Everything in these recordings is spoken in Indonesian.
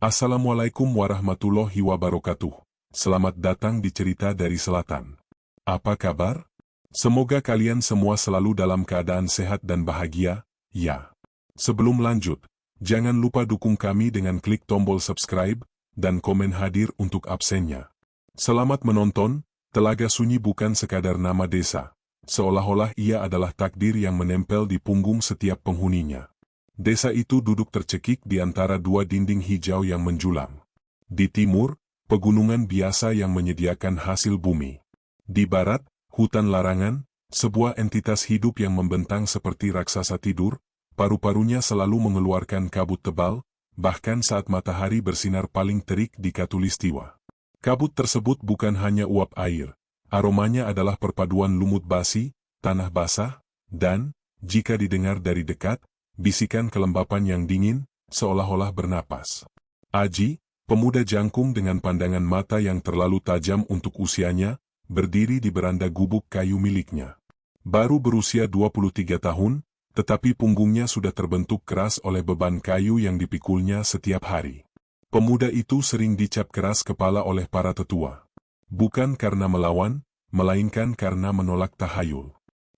Assalamualaikum warahmatullahi wabarakatuh. Selamat datang di Cerita dari Selatan. Apa kabar? Semoga kalian semua selalu dalam keadaan sehat dan bahagia, ya. Sebelum lanjut, jangan lupa dukung kami dengan klik tombol subscribe dan komen hadir untuk absennya. Selamat menonton. Telaga Sunyi bukan sekadar nama desa. Seolah-olah ia adalah takdir yang menempel di punggung setiap penghuninya. Desa itu duduk tercekik di antara dua dinding hijau yang menjulang. Di timur, pegunungan biasa yang menyediakan hasil bumi. Di barat, hutan larangan, sebuah entitas hidup yang membentang seperti raksasa tidur, paru-parunya selalu mengeluarkan kabut tebal, bahkan saat matahari bersinar paling terik di khatulistiwa. Kabut tersebut bukan hanya uap air, aromanya adalah perpaduan lumut basi, tanah basah, dan, jika didengar dari dekat, bisikan kelembapan yang dingin, seolah-olah bernapas. Aji, pemuda jangkung dengan pandangan mata yang terlalu tajam untuk usianya, berdiri di beranda gubuk kayu miliknya. Baru berusia 23 tahun, tetapi punggungnya sudah terbentuk keras oleh beban kayu yang dipikulnya setiap hari. Pemuda itu sering dicap keras kepala oleh para tetua. Bukan karena melawan, melainkan karena menolak tahayul.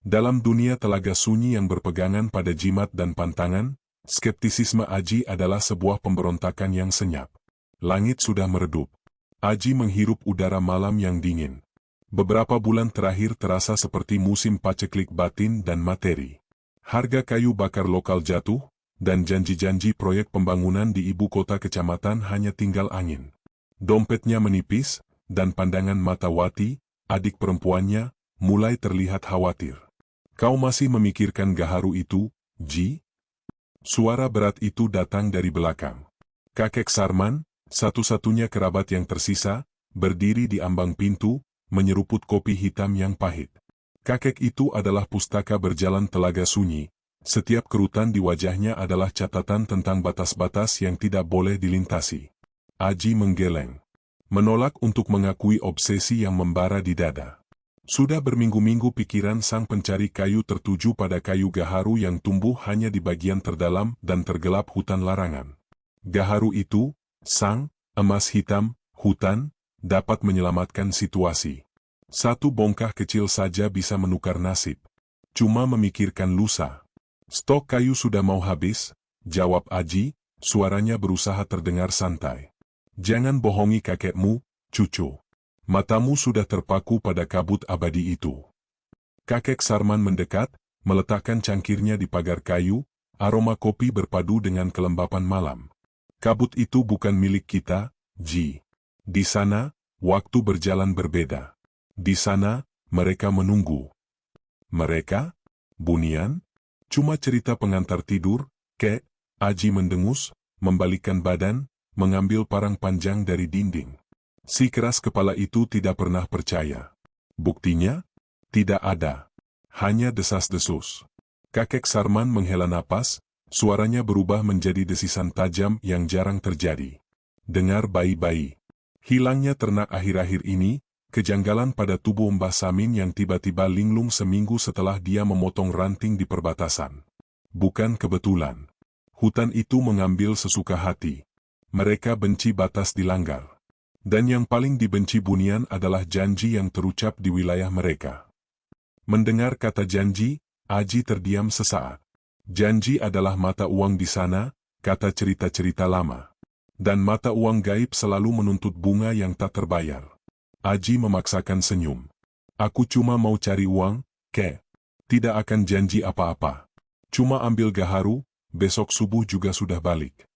Dalam dunia Telaga Sunyi yang berpegangan pada jimat dan pantangan, skeptisisme Aji adalah sebuah pemberontakan yang senyap. Langit sudah meredup. Aji menghirup udara malam yang dingin. Beberapa bulan terakhir terasa seperti musim paceklik batin dan materi. Harga kayu bakar lokal jatuh, dan janji-janji proyek pembangunan di ibu kota kecamatan hanya tinggal angin. Dompetnya menipis, dan pandangan mata Wati, adik perempuannya, mulai terlihat khawatir. Kau masih memikirkan Gaharu itu, Ji? Suara berat itu datang dari belakang. Kakek Sarman, satu-satunya kerabat yang tersisa, berdiri di ambang pintu, menyeruput kopi hitam yang pahit. Kakek itu adalah pustaka berjalan Telaga Sunyi. Setiap kerutan di wajahnya adalah catatan tentang batas-batas yang tidak boleh dilintasi. Aji menggeleng. Menolak untuk mengakui obsesi yang membara di dada. Sudah berminggu-minggu pikiran sang pencari kayu tertuju pada kayu gaharu yang tumbuh hanya di bagian terdalam dan tergelap hutan larangan. Gaharu itu, sang emas hitam, hutan, dapat menyelamatkan situasi. Satu bongkah kecil saja bisa menukar nasib. Cuma memikirkan lusa. Stok kayu sudah mau habis, jawab Aji, suaranya berusaha terdengar santai. Jangan bohongi kakekmu, cucu. Matamu sudah terpaku pada kabut abadi itu. Kakek Sarman mendekat, meletakkan cangkirnya di pagar kayu, aroma kopi berpadu dengan kelembapan malam. Kabut itu bukan milik kita, Ji. Di sana, waktu berjalan berbeda. Di sana, mereka menunggu. Mereka? Bunian? Cuma cerita pengantar tidur, kek. Aji mendengus, membalikkan badan, mengambil parang panjang dari dinding. Si keras kepala itu tidak pernah percaya. Buktinya? Tidak ada. Hanya desas-desus. Kakek Sarman menghela napas, suaranya berubah menjadi desisan tajam yang jarang terjadi. Dengar bayi-bayi. Hilangnya ternak akhir-akhir ini, kejanggalan pada tubuh Mbah Samin yang tiba-tiba linglung seminggu setelah dia memotong ranting di perbatasan. Bukan kebetulan. Hutan itu mengambil sesuka hati. Mereka benci batas dilanggar. Dan yang paling dibenci Bunian adalah janji yang terucap di wilayah mereka. Mendengar kata janji, Aji terdiam sesaat. Janji adalah mata uang di sana, kata cerita-cerita lama. Dan mata uang gaib selalu menuntut bunga yang tak terbayar. Aji memaksakan senyum. Aku cuma mau cari uang, kek. Tidak akan janji apa-apa. Cuma ambil gaharu, besok subuh juga sudah balik.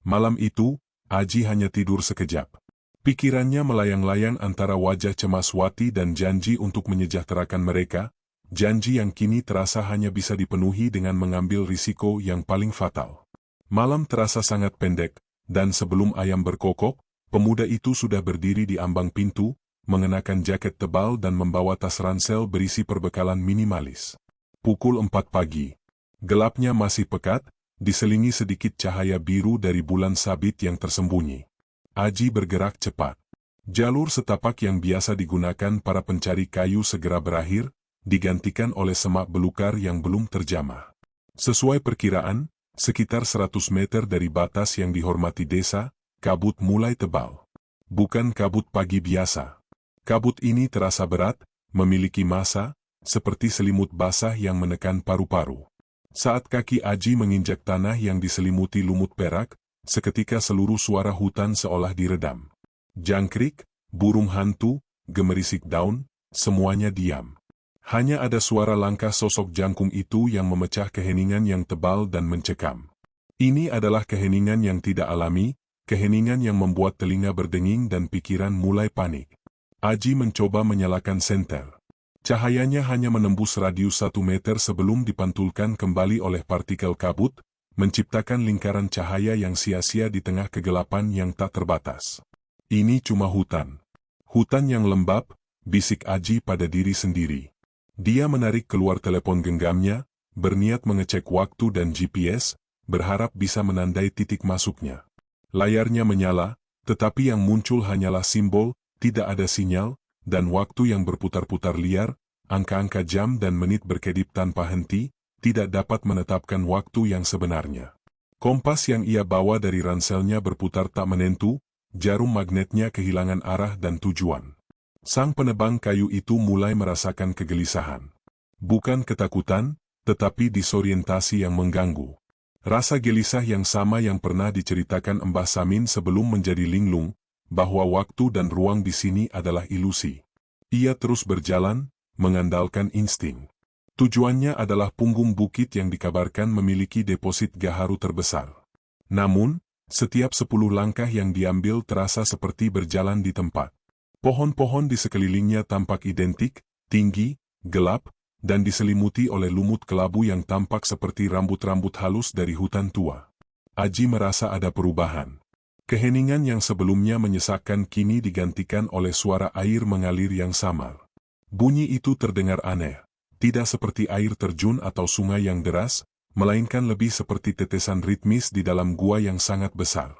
Malam itu, Aji hanya tidur sekejap. Pikirannya melayang-layang antara wajah cemas Wati dan janji untuk menyejahterakan mereka, janji yang kini terasa hanya bisa dipenuhi dengan mengambil risiko yang paling fatal. Malam terasa sangat pendek, dan sebelum ayam berkokok, pemuda itu sudah berdiri di ambang pintu, mengenakan jaket tebal dan membawa tas ransel berisi perbekalan minimalis. Pukul 4 pagi. Gelapnya masih pekat, diselingi sedikit cahaya biru dari bulan sabit yang tersembunyi. Aji bergerak cepat. Jalur setapak yang biasa digunakan para pencari kayu segera berakhir, digantikan oleh semak belukar yang belum terjamah. Sesuai perkiraan, sekitar 100 meter dari batas yang dihormati desa, kabut mulai tebal. Bukan kabut pagi biasa. Kabut ini terasa berat, memiliki massa, seperti selimut basah yang menekan paru-paru. Saat kaki Aji menginjak tanah yang diselimuti lumut perak, seketika seluruh suara hutan seolah diredam. Jangkrik, burung hantu, gemerisik daun, semuanya diam. Hanya ada suara langkah sosok jangkung itu yang memecah keheningan yang tebal dan mencekam. Ini adalah keheningan yang tidak alami, keheningan yang membuat telinga berdenging dan pikiran mulai panik. Aji mencoba menyalakan senter. Cahayanya hanya menembus radius 1 meter sebelum dipantulkan kembali oleh partikel kabut, menciptakan lingkaran cahaya yang sia-sia di tengah kegelapan yang tak terbatas. Ini cuma hutan. Hutan yang lembab, bisik Aji pada diri sendiri. Dia menarik keluar telepon genggamnya, berniat mengecek waktu dan GPS, berharap bisa menandai titik masuknya. Layarnya menyala, tetapi yang muncul hanyalah simbol, tidak ada sinyal, dan waktu yang berputar-putar liar, angka-angka jam dan menit berkedip tanpa henti, tidak dapat menetapkan waktu yang sebenarnya. Kompas yang ia bawa dari ranselnya berputar tak menentu, jarum magnetnya kehilangan arah dan tujuan. Sang penebang kayu itu mulai merasakan kegelisahan. Bukan ketakutan, tetapi disorientasi yang mengganggu. Rasa gelisah yang sama yang pernah diceritakan Mbah Samin sebelum menjadi linglung, bahwa waktu dan ruang di sini adalah ilusi. Ia terus berjalan, mengandalkan insting. Tujuannya adalah punggung bukit yang dikabarkan memiliki deposit gaharu terbesar. Namun, setiap 10 langkah yang diambil terasa seperti berjalan di tempat. Pohon-pohon di sekelilingnya tampak identik, tinggi, gelap, dan diselimuti oleh lumut kelabu yang tampak seperti rambut-rambut halus dari hutan tua. Aji merasa ada perubahan. Keheningan yang sebelumnya menyesakkan kini digantikan oleh suara air mengalir yang samar. Bunyi itu terdengar aneh, tidak seperti air terjun atau sungai yang deras, melainkan lebih seperti tetesan ritmis di dalam gua yang sangat besar.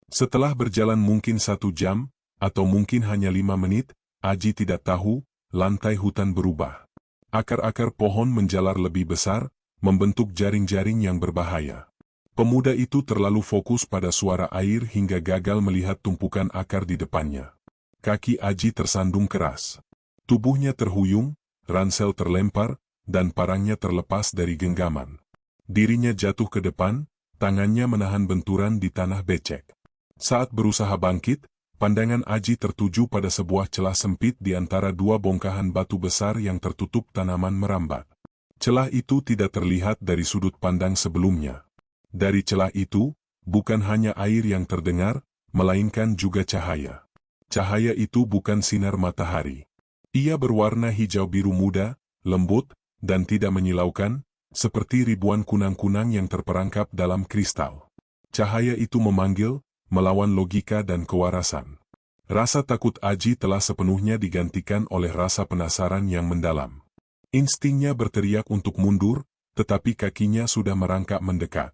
Setelah berjalan mungkin 1 jam, atau mungkin hanya 5 menit, Aji tidak tahu, lantai hutan berubah. Akar-akar pohon menjalar lebih besar, membentuk jaring-jaring yang berbahaya. Pemuda itu terlalu fokus pada suara air hingga gagal melihat tumpukan akar di depannya. Kaki Aji tersandung keras. Tubuhnya terhuyung, ransel terlempar, dan parangnya terlepas dari genggaman. Dirinya jatuh ke depan, tangannya menahan benturan di tanah becek. Saat berusaha bangkit, pandangan Aji tertuju pada sebuah celah sempit di antara 2 bongkahan batu besar yang tertutup tanaman merambat. Celah itu tidak terlihat dari sudut pandang sebelumnya. Dari celah itu, bukan hanya air yang terdengar, melainkan juga cahaya. Cahaya itu bukan sinar matahari. Ia berwarna hijau biru muda, lembut, dan tidak menyilaukan, seperti ribuan kunang-kunang yang terperangkap dalam kristal. Cahaya itu memanggil, melawan logika dan kewarasan. Rasa takut Aji telah sepenuhnya digantikan oleh rasa penasaran yang mendalam. Instingnya berteriak untuk mundur, tetapi kakinya sudah merangkak mendekat.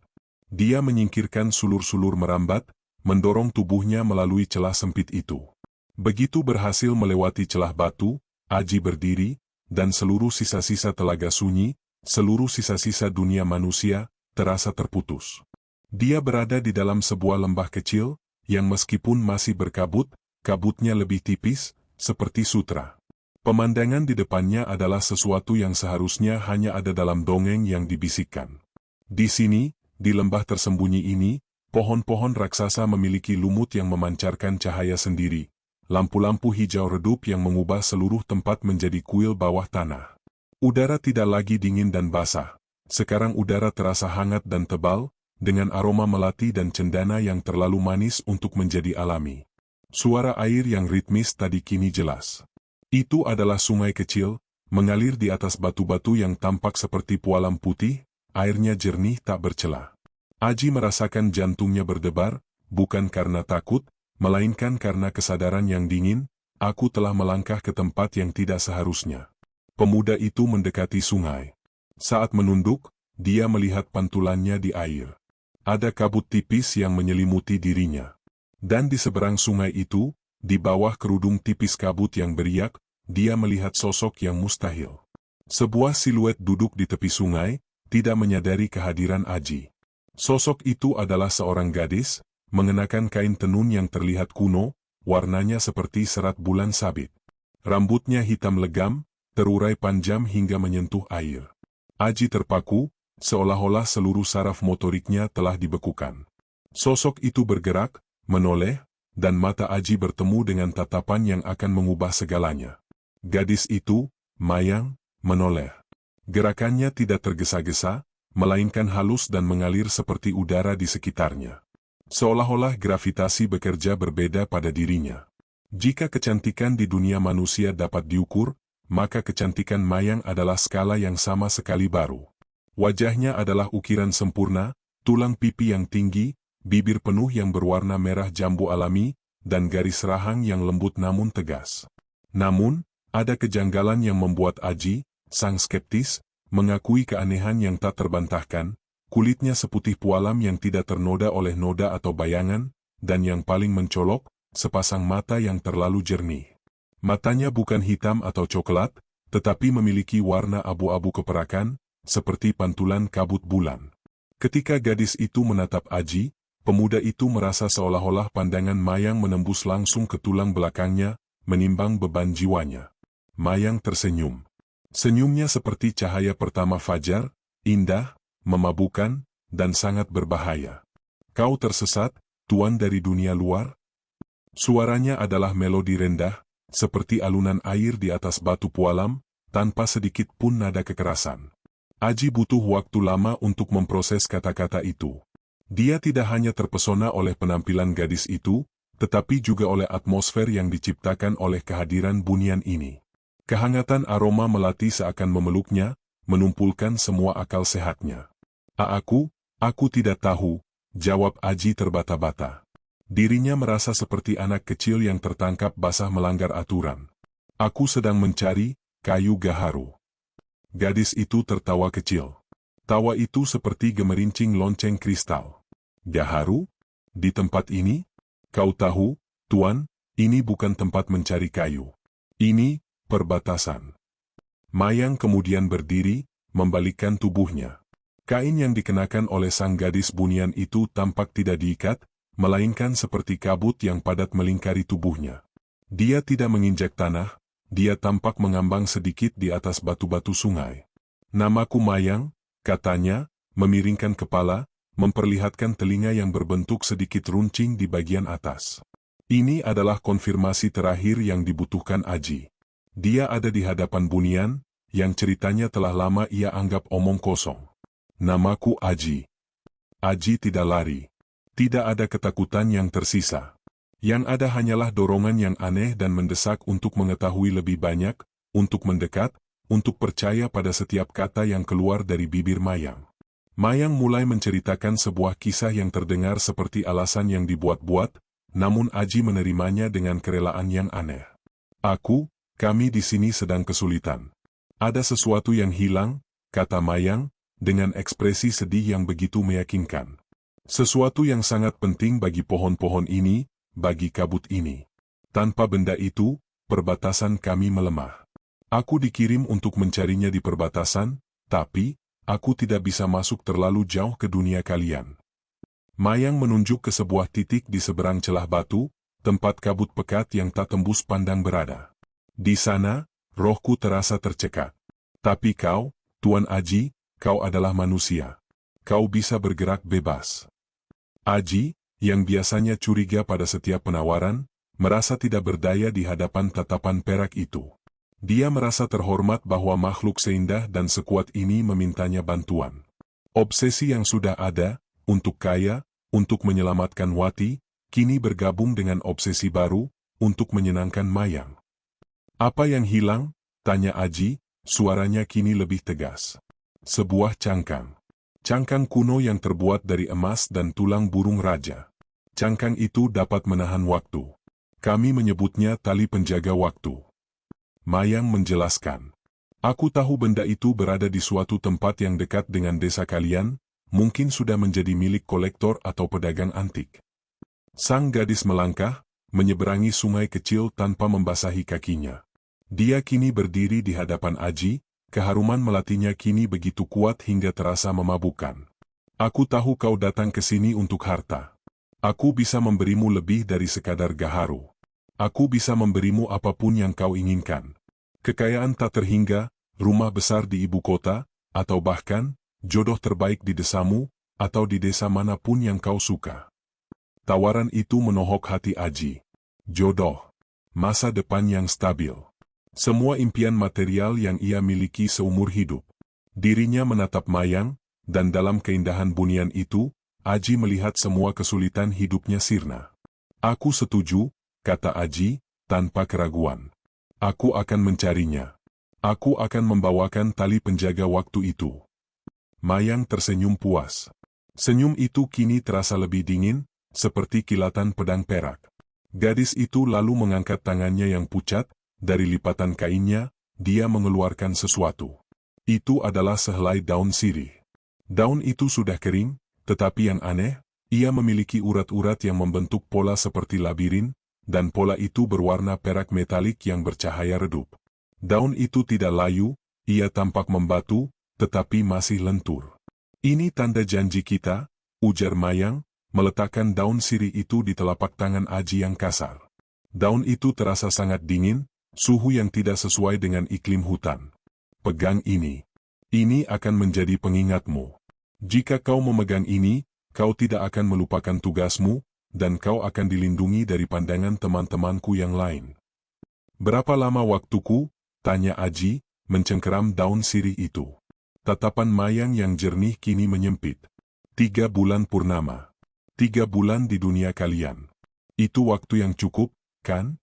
Dia menyingkirkan sulur-sulur merambat, mendorong tubuhnya melalui celah sempit itu. Begitu berhasil melewati celah batu, Aji berdiri, dan seluruh sisa-sisa telaga sunyi, seluruh sisa-sisa dunia manusia, terasa terputus. Dia berada di dalam sebuah lembah kecil, yang meskipun masih berkabut, kabutnya lebih tipis, seperti sutra. Pemandangan di depannya adalah sesuatu yang seharusnya hanya ada dalam dongeng yang dibisikkan. Di sini, di lembah tersembunyi ini, pohon-pohon raksasa memiliki lumut yang memancarkan cahaya sendiri, lampu-lampu hijau redup yang mengubah seluruh tempat menjadi kuil bawah tanah. Udara tidak lagi dingin dan basah, sekarang udara terasa hangat dan tebal, dengan aroma melati dan cendana yang terlalu manis untuk menjadi alami. Suara air yang ritmis tadi kini jelas. Itu adalah sungai kecil, mengalir di atas batu-batu yang tampak seperti pualam putih, airnya jernih tak bercela. Aji merasakan jantungnya berdebar, bukan karena takut, melainkan karena kesadaran yang dingin, aku telah melangkah ke tempat yang tidak seharusnya. Pemuda itu mendekati sungai. Saat menunduk, dia melihat pantulannya di air. Ada kabut tipis yang menyelimuti dirinya. Dan di seberang sungai itu, di bawah kerudung tipis kabut yang beriak, dia melihat sosok yang mustahil. Sebuah siluet duduk di tepi sungai, tidak menyadari kehadiran Aji. Sosok itu adalah seorang gadis, mengenakan kain tenun yang terlihat kuno, warnanya seperti serat bulan sabit. Rambutnya hitam legam, terurai panjang hingga menyentuh air. Aji terpaku, seolah-olah seluruh saraf motoriknya telah dibekukan. Sosok itu bergerak, menoleh, dan mata Aji bertemu dengan tatapan yang akan mengubah segalanya. Gadis itu, Mayang, menoleh. Gerakannya tidak tergesa-gesa, melainkan halus dan mengalir seperti udara di sekitarnya. Seolah-olah gravitasi bekerja berbeda pada dirinya. Jika kecantikan di dunia manusia dapat diukur, maka kecantikan Mayang adalah skala yang sama sekali baru. Wajahnya adalah ukiran sempurna, tulang pipi yang tinggi, bibir penuh yang berwarna merah jambu alami, dan garis rahang yang lembut namun tegas. Namun, ada kejanggalan yang membuat Aji, sang skeptis, mengakui keanehan yang tak terbantahkan. Kulitnya seputih pualam yang tidak ternoda oleh noda atau bayangan, dan yang paling mencolok, sepasang mata yang terlalu jernih. Matanya bukan hitam atau coklat, tetapi memiliki warna abu-abu keperakan, seperti pantulan kabut bulan. Ketika gadis itu menatap Aji, pemuda itu merasa seolah-olah pandangan Mayang menembus langsung ke tulang belakangnya, menimbang beban jiwanya. Mayang tersenyum. Senyumnya seperti cahaya pertama fajar, indah, memabukkan, dan sangat berbahaya. Kau tersesat, tuan dari dunia luar? Suaranya adalah melodi rendah, seperti alunan air di atas batu pualam, tanpa sedikit pun nada kekerasan. Aji butuh waktu lama untuk memproses kata-kata itu. Dia tidak hanya terpesona oleh penampilan gadis itu, tetapi juga oleh atmosfer yang diciptakan oleh kehadiran bunian ini. Kehangatan aroma melati seakan memeluknya, menumpulkan semua akal sehatnya. Aku tidak tahu, jawab Aji terbata-bata. Dirinya merasa seperti anak kecil yang tertangkap basah melanggar aturan. Aku sedang mencari kayu gaharu. Gadis itu tertawa kecil. Tawa itu seperti gemerincing lonceng kristal. Gaharu? Di tempat ini? Kau tahu, tuan, ini bukan tempat mencari kayu. Ini, perbatasan. Mayang kemudian berdiri, membalikkan tubuhnya. Kain yang dikenakan oleh sang gadis bunian itu tampak tidak diikat, melainkan seperti kabut yang padat melingkari tubuhnya. Dia tidak menginjak tanah, dia tampak mengambang sedikit di atas batu-batu sungai. Namaku Mayang, katanya, memiringkan kepala, memperlihatkan telinga yang berbentuk sedikit runcing di bagian atas. Ini adalah konfirmasi terakhir yang dibutuhkan Aji. Dia ada di hadapan bunian, yang ceritanya telah lama ia anggap omong kosong. Namaku Aji. Aji tidak lari. Tidak ada ketakutan yang tersisa. Yang ada hanyalah dorongan yang aneh dan mendesak untuk mengetahui lebih banyak, untuk mendekat, untuk percaya pada setiap kata yang keluar dari bibir Mayang. Mayang mulai menceritakan sebuah kisah yang terdengar seperti alasan yang dibuat-buat, namun Aji menerimanya dengan kerelaan yang aneh. Kami di sini sedang kesulitan. Ada sesuatu yang hilang, kata Mayang, dengan ekspresi sedih yang begitu meyakinkan. Sesuatu yang sangat penting bagi pohon-pohon ini, bagi kabut ini. Tanpa benda itu, perbatasan kami melemah. Aku dikirim untuk mencarinya di perbatasan, tapi, aku tidak bisa masuk terlalu jauh ke dunia kalian. Mayang menunjuk ke sebuah titik di seberang celah batu, tempat kabut pekat yang tak tembus pandang berada. Di sana, rohku terasa tercekat. Tapi kau, Tuan Aji, kau adalah manusia. Kau bisa bergerak bebas. Aji, yang biasanya curiga pada setiap penawaran, merasa tidak berdaya di hadapan tatapan perak itu. Dia merasa terhormat bahwa makhluk seindah dan sekuat ini memintanya bantuan. Obsesi yang sudah ada, untuk kaya, untuk menyelamatkan Wati, kini bergabung dengan obsesi baru, untuk menyenangkan Mayang. Apa yang hilang? Tanya Aji, suaranya kini lebih tegas. Sebuah cangkang. Cangkang kuno yang terbuat dari emas dan tulang burung raja. Cangkang itu dapat menahan waktu. Kami menyebutnya tali penjaga waktu. Mayang menjelaskan. Aku tahu benda itu berada di suatu tempat yang dekat dengan desa kalian, mungkin sudah menjadi milik kolektor atau pedagang antik. Sang gadis melangkah, menyeberangi sungai kecil tanpa membasahi kakinya. Dia kini berdiri di hadapan Aji, keharuman melatinya kini begitu kuat hingga terasa memabukkan. Aku tahu kau datang ke sini untuk harta. Aku bisa memberimu lebih dari sekadar gaharu. Aku bisa memberimu apapun yang kau inginkan. Kekayaan tak terhingga, rumah besar di ibu kota, atau bahkan, jodoh terbaik di desamu, atau di desa manapun yang kau suka. Tawaran itu menohok hati Aji. Jodoh. Masa depan yang stabil. Semua impian material yang ia miliki seumur hidup. Dirinya menatap Mayang, dan dalam keindahan bunian itu, Aji melihat semua kesulitan hidupnya sirna. Aku setuju, kata Aji, tanpa keraguan. Aku akan mencarinya. Aku akan membawakan tali penjaga waktu itu. Mayang tersenyum puas. Senyum itu kini terasa lebih dingin, seperti kilatan pedang perak. Gadis itu lalu mengangkat tangannya yang pucat, dari lipatan kainnya, dia mengeluarkan sesuatu. Itu adalah sehelai daun sirih. Daun itu sudah kering, tetapi yang aneh, ia memiliki urat-urat yang membentuk pola seperti labirin, dan pola itu berwarna perak metalik yang bercahaya redup. Daun itu tidak layu, ia tampak membatu, tetapi masih lentur. Ini tanda janji kita, ujar Mayang, meletakkan daun sirih itu di telapak tangan Aji yang kasar. Daun itu terasa sangat dingin, suhu yang tidak sesuai dengan iklim hutan. Pegang ini. Ini akan menjadi pengingatmu. Jika kau memegang ini, kau tidak akan melupakan tugasmu, dan kau akan dilindungi dari pandangan teman-temanku yang lain. Berapa lama waktuku? Tanya Aji, mencengkeram daun sirih itu. Tatapan Mayang yang jernih kini menyempit. 3 bulan purnama. 3 bulan di dunia kalian. Itu waktu yang cukup, kan?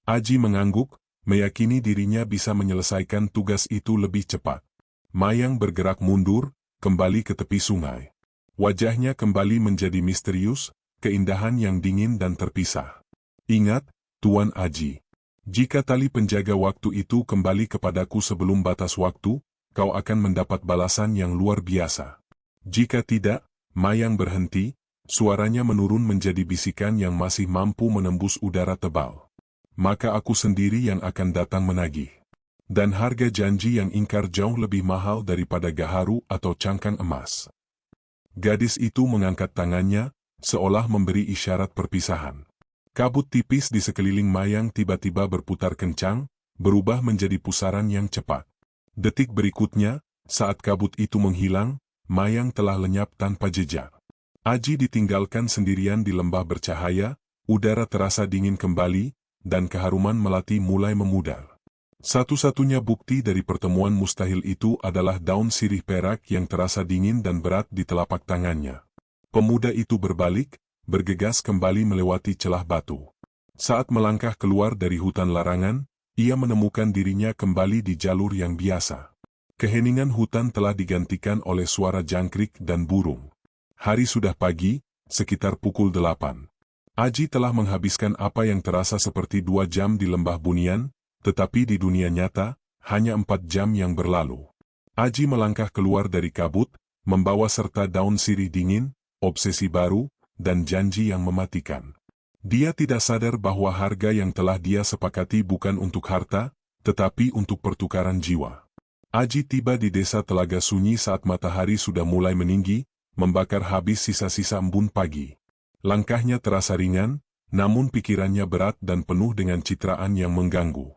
Aji mengangguk, meyakini dirinya bisa menyelesaikan tugas itu lebih cepat. Mayang bergerak mundur, kembali ke tepi sungai. Wajahnya kembali menjadi misterius, keindahan yang dingin dan terpisah. Ingat, Tuan Aji. Jika tali penjaga waktu itu kembali kepadaku sebelum batas waktu, kau akan mendapat balasan yang luar biasa. Jika tidak, Mayang berhenti, suaranya menurun menjadi bisikan yang masih mampu menembus udara tebal. Maka aku sendiri yang akan datang menagih. Dan harga janji yang ingkar jauh lebih mahal daripada gaharu atau cangkang emas. Gadis itu mengangkat tangannya, seolah memberi isyarat perpisahan. Kabut tipis di sekeliling Mayang tiba-tiba berputar kencang, berubah menjadi pusaran yang cepat. Detik berikutnya, saat kabut itu menghilang, Mayang telah lenyap tanpa jejak. Aji ditinggalkan sendirian di lembah bercahaya, udara terasa dingin kembali, dan keharuman melati mulai memudar. Satu-satunya bukti dari pertemuan mustahil itu adalah daun sirih perak yang terasa dingin dan berat di telapak tangannya. Pemuda itu berbalik, bergegas kembali melewati celah batu. Saat melangkah keluar dari hutan larangan, ia menemukan dirinya kembali di jalur yang biasa. Keheningan hutan telah digantikan oleh suara jangkrik dan burung. Hari sudah pagi, sekitar pukul 8. Aji telah menghabiskan apa yang terasa seperti 2 jam di lembah bunian, tetapi di dunia nyata, hanya 4 jam yang berlalu. Aji melangkah keluar dari kabut, membawa serta daun sirih dingin, obsesi baru, dan janji yang mematikan. Dia tidak sadar bahwa harga yang telah dia sepakati bukan untuk harta, tetapi untuk pertukaran jiwa. Aji tiba di desa Telaga Sunyi saat matahari sudah mulai meninggi, membakar habis sisa-sisa embun pagi. Langkahnya terasa ringan, namun pikirannya berat dan penuh dengan citraan yang mengganggu.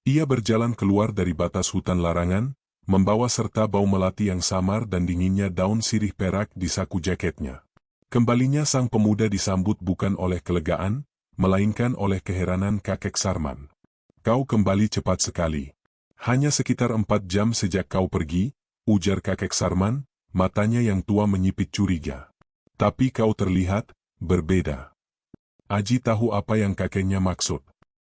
Ia berjalan keluar dari batas hutan larangan, membawa serta bau melati yang samar dan dinginnya daun sirih perak di saku jaketnya. Kembalinya sang pemuda disambut bukan oleh kelegaan, melainkan oleh keheranan kakek Sarman. Kau kembali cepat sekali. Hanya sekitar 4 jam sejak kau pergi, ujar kakek Sarman, matanya yang tua menyipit curiga. Tapi kau terlihat berbeda. Aji tahu apa yang kakeknya maksud.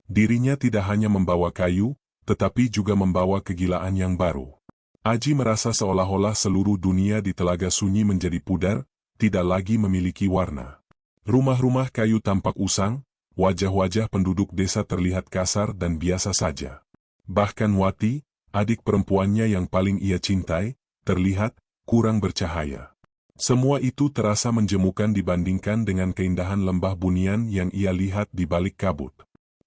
Dirinya tidak hanya membawa kayu, tetapi juga membawa kegilaan yang baru. Aji merasa seolah-olah seluruh dunia di Telaga Sunyi menjadi pudar, tidak lagi memiliki warna. Rumah-rumah kayu tampak usang, wajah-wajah penduduk desa terlihat kasar dan biasa saja. Bahkan Wati, adik perempuannya yang paling ia cintai, terlihat kurang bercahaya. Semua itu terasa menjemukan dibandingkan dengan keindahan lembah bunian yang ia lihat di balik kabut.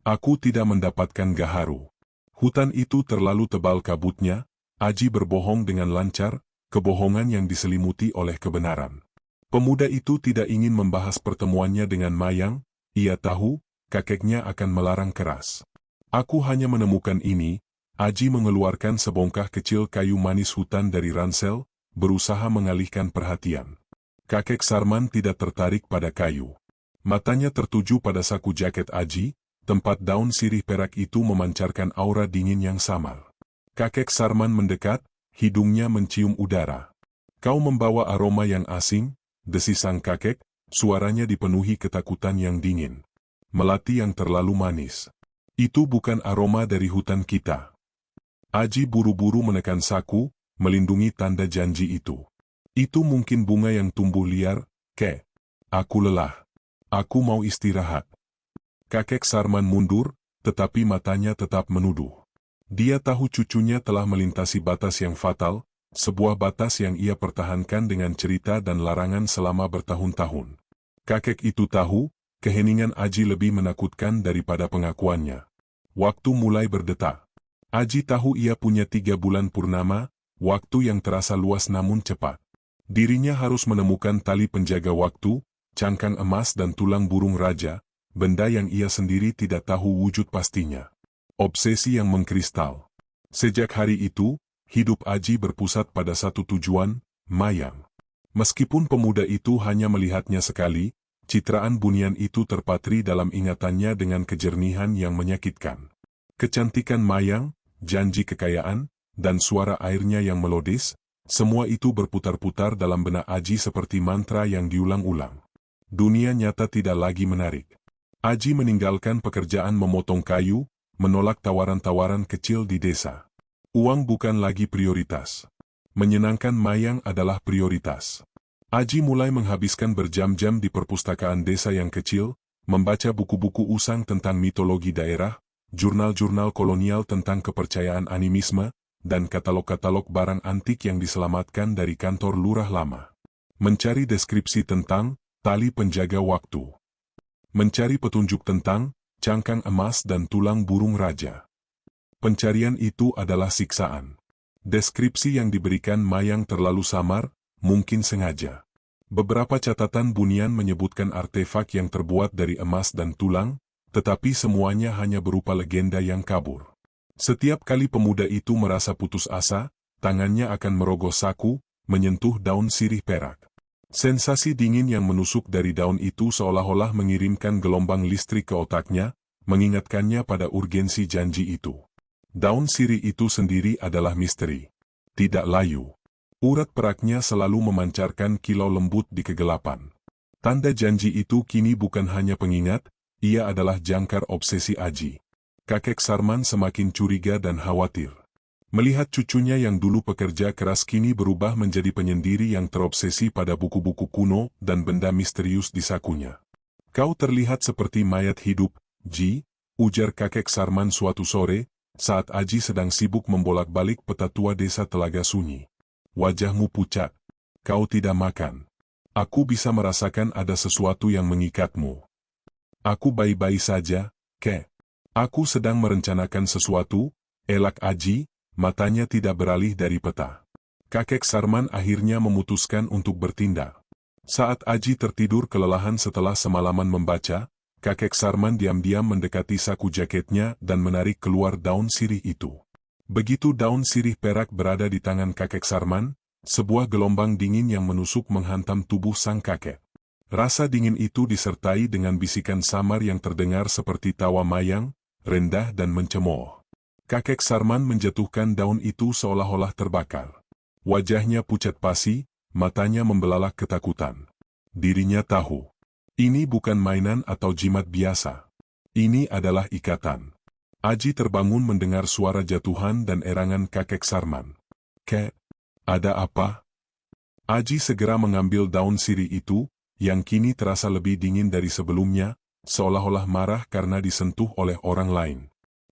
Aku tidak mendapatkan gaharu. Hutan itu terlalu tebal kabutnya, Aji berbohong dengan lancar, kebohongan yang diselimuti oleh kebenaran. Pemuda itu tidak ingin membahas pertemuannya dengan Mayang, ia tahu, kakeknya akan melarang keras. Aku hanya menemukan ini, Aji mengeluarkan sebongkah kecil kayu manis hutan dari ransel, berusaha mengalihkan perhatian. Kakek Sarman tidak tertarik pada kayu. Matanya tertuju pada saku jaket Aji, tempat daun sirih perak itu memancarkan aura dingin yang samar. Kakek Sarman mendekat, hidungnya mencium udara. Kau membawa aroma yang asing, desis sang kakek, suaranya dipenuhi ketakutan yang dingin. Melati yang terlalu manis. Itu bukan aroma dari hutan kita. Aji buru-buru menekan saku, melindungi tanda janji itu. Itu mungkin bunga yang tumbuh liar, Kek. Aku lelah. Aku mau istirahat. Kakek Sarman mundur, tetapi matanya tetap menuduh. Dia tahu cucunya telah melintasi batas yang fatal, sebuah batas yang ia pertahankan dengan cerita dan larangan selama bertahun-tahun. Kakek itu tahu, keheningan Aji lebih menakutkan daripada pengakuannya. Waktu mulai berdetak. Aji tahu ia punya 3 bulan purnama, waktu yang terasa luas namun cepat. Dirinya harus menemukan tali penjaga waktu, cangkang emas dan tulang burung raja, benda yang ia sendiri tidak tahu wujud pastinya. Obsesi yang mengkristal. Sejak hari itu, hidup Aji berpusat pada satu tujuan, Mayang. Meskipun pemuda itu hanya melihatnya sekali, citraan bunian itu terpatri dalam ingatannya dengan kejernihan yang menyakitkan. Kecantikan Mayang, janji kekayaan, dan suara airnya yang melodis, semua itu berputar-putar dalam benak Aji seperti mantra yang diulang-ulang. Dunia nyata tidak lagi menarik. Aji meninggalkan pekerjaan memotong kayu, menolak tawaran-tawaran kecil di desa. Uang bukan lagi prioritas. Menyenangkan Mayang adalah prioritas. Aji mulai menghabiskan berjam-jam di perpustakaan desa yang kecil, membaca buku-buku usang tentang mitologi daerah, jurnal-jurnal kolonial tentang kepercayaan animisme, dan katalog-katalog barang antik yang diselamatkan dari kantor lurah lama. Mencari deskripsi tentang tali penjaga waktu. Mencari petunjuk tentang cangkang emas dan tulang burung raja. Pencarian itu adalah siksaan. Deskripsi yang diberikan Mayang terlalu samar, mungkin sengaja. Beberapa catatan bunian menyebutkan artefak yang terbuat dari emas dan tulang, tetapi semuanya hanya berupa legenda yang kabur. Setiap kali pemuda itu merasa putus asa, tangannya akan merogoh saku, menyentuh daun sirih perak. Sensasi dingin yang menusuk dari daun itu seolah-olah mengirimkan gelombang listrik ke otaknya, mengingatkannya pada urgensi janji itu. Daun sirih itu sendiri adalah misteri. Tidak layu. Urat peraknya selalu memancarkan kilau lembut di kegelapan. Tanda janji itu kini bukan hanya pengingat, ia adalah jangkar obsesi Aji. Kakek Sarman semakin curiga dan khawatir. Melihat cucunya yang dulu pekerja keras kini berubah menjadi penyendiri yang terobsesi pada buku-buku kuno dan benda misterius di sakunya. Kau terlihat seperti mayat hidup, Ji, ujar kakek Sarman suatu sore, saat Aji sedang sibuk membolak-balik peta tua desa Telaga Sunyi. Wajahmu pucat. Kau tidak makan. Aku bisa merasakan ada sesuatu yang mengikatmu. Aku baik-baik saja, Kek. Aku sedang merencanakan sesuatu, elak Aji, matanya tidak beralih dari peta. Kakek Sarman akhirnya memutuskan untuk bertindak. Saat Aji tertidur kelelahan setelah semalaman membaca, kakek Sarman diam-diam mendekati saku jaketnya dan menarik keluar daun sirih itu. Begitu daun sirih perak berada di tangan kakek Sarman, sebuah gelombang dingin yang menusuk menghantam tubuh sang kakek. Rasa dingin itu disertai dengan bisikan samar yang terdengar seperti tawa Mayang, rendah dan mencemooh. Kakek Sarman menjatuhkan daun itu seolah-olah terbakar. Wajahnya pucat pasi, matanya membelalak ketakutan. Dirinya tahu. Ini bukan mainan atau jimat biasa. Ini adalah ikatan. Aji terbangun mendengar suara jatuhan dan erangan kakek Sarman. Kek, ada apa? Aji segera mengambil daun sirih itu, yang kini terasa lebih dingin dari sebelumnya, seolah-olah marah karena disentuh oleh orang lain.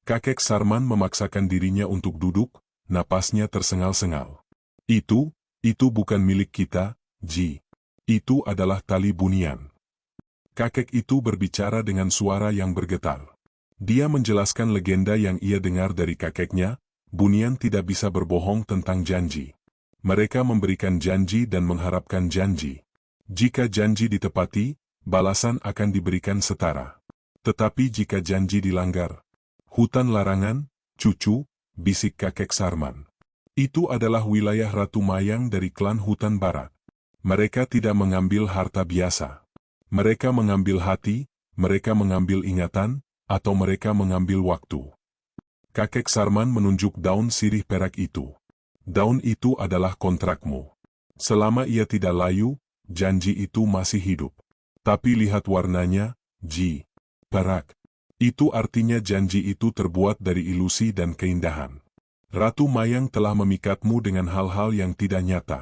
Kakek Sarman memaksakan dirinya untuk duduk, napasnya tersengal-sengal. Itu bukan milik kita, Ji. Itu adalah tali bunian. Kakek itu berbicara dengan suara yang bergetar. Dia menjelaskan legenda yang ia dengar dari kakeknya, bunian tidak bisa berbohong tentang janji. Mereka memberikan janji dan mengharapkan janji. Jika janji ditepati, balasan akan diberikan setara. Tetapi jika janji dilanggar, hutan larangan, cucu, bisik kakek Sarman. Itu adalah wilayah Ratu Mayang dari klan Hutan Barat. Mereka tidak mengambil harta biasa. Mereka mengambil hati, mereka mengambil ingatan, atau mereka mengambil waktu. Kakek Sarman menunjuk daun sirih perak itu. Daun itu adalah kontrakmu. Selama ia tidak layu, janji itu masih hidup. Tapi lihat warnanya, Ji. Perak. Itu artinya janji itu terbuat dari ilusi dan keindahan. Ratu Mayang telah memikatmu dengan hal-hal yang tidak nyata.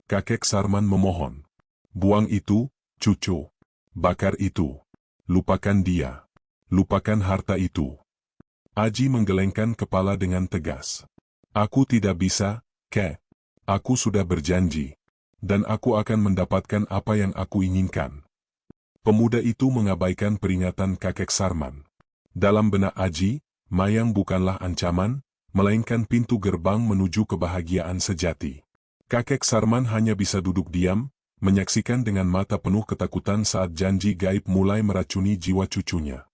Kakek Sarman memohon. Buang itu, cucu. Bakar itu. Lupakan dia. Lupakan harta itu. Aji menggelengkan kepala dengan tegas. Aku tidak bisa, Kek. Aku sudah berjanji. Dan aku akan mendapatkan apa yang aku inginkan. Pemuda itu mengabaikan peringatan kakek Sarman. Dalam benak Aji, Mayang bukanlah ancaman, melainkan pintu gerbang menuju kebahagiaan sejati. Kakek Sarman hanya bisa duduk diam, menyaksikan dengan mata penuh ketakutan saat janji gaib mulai meracuni jiwa cucunya.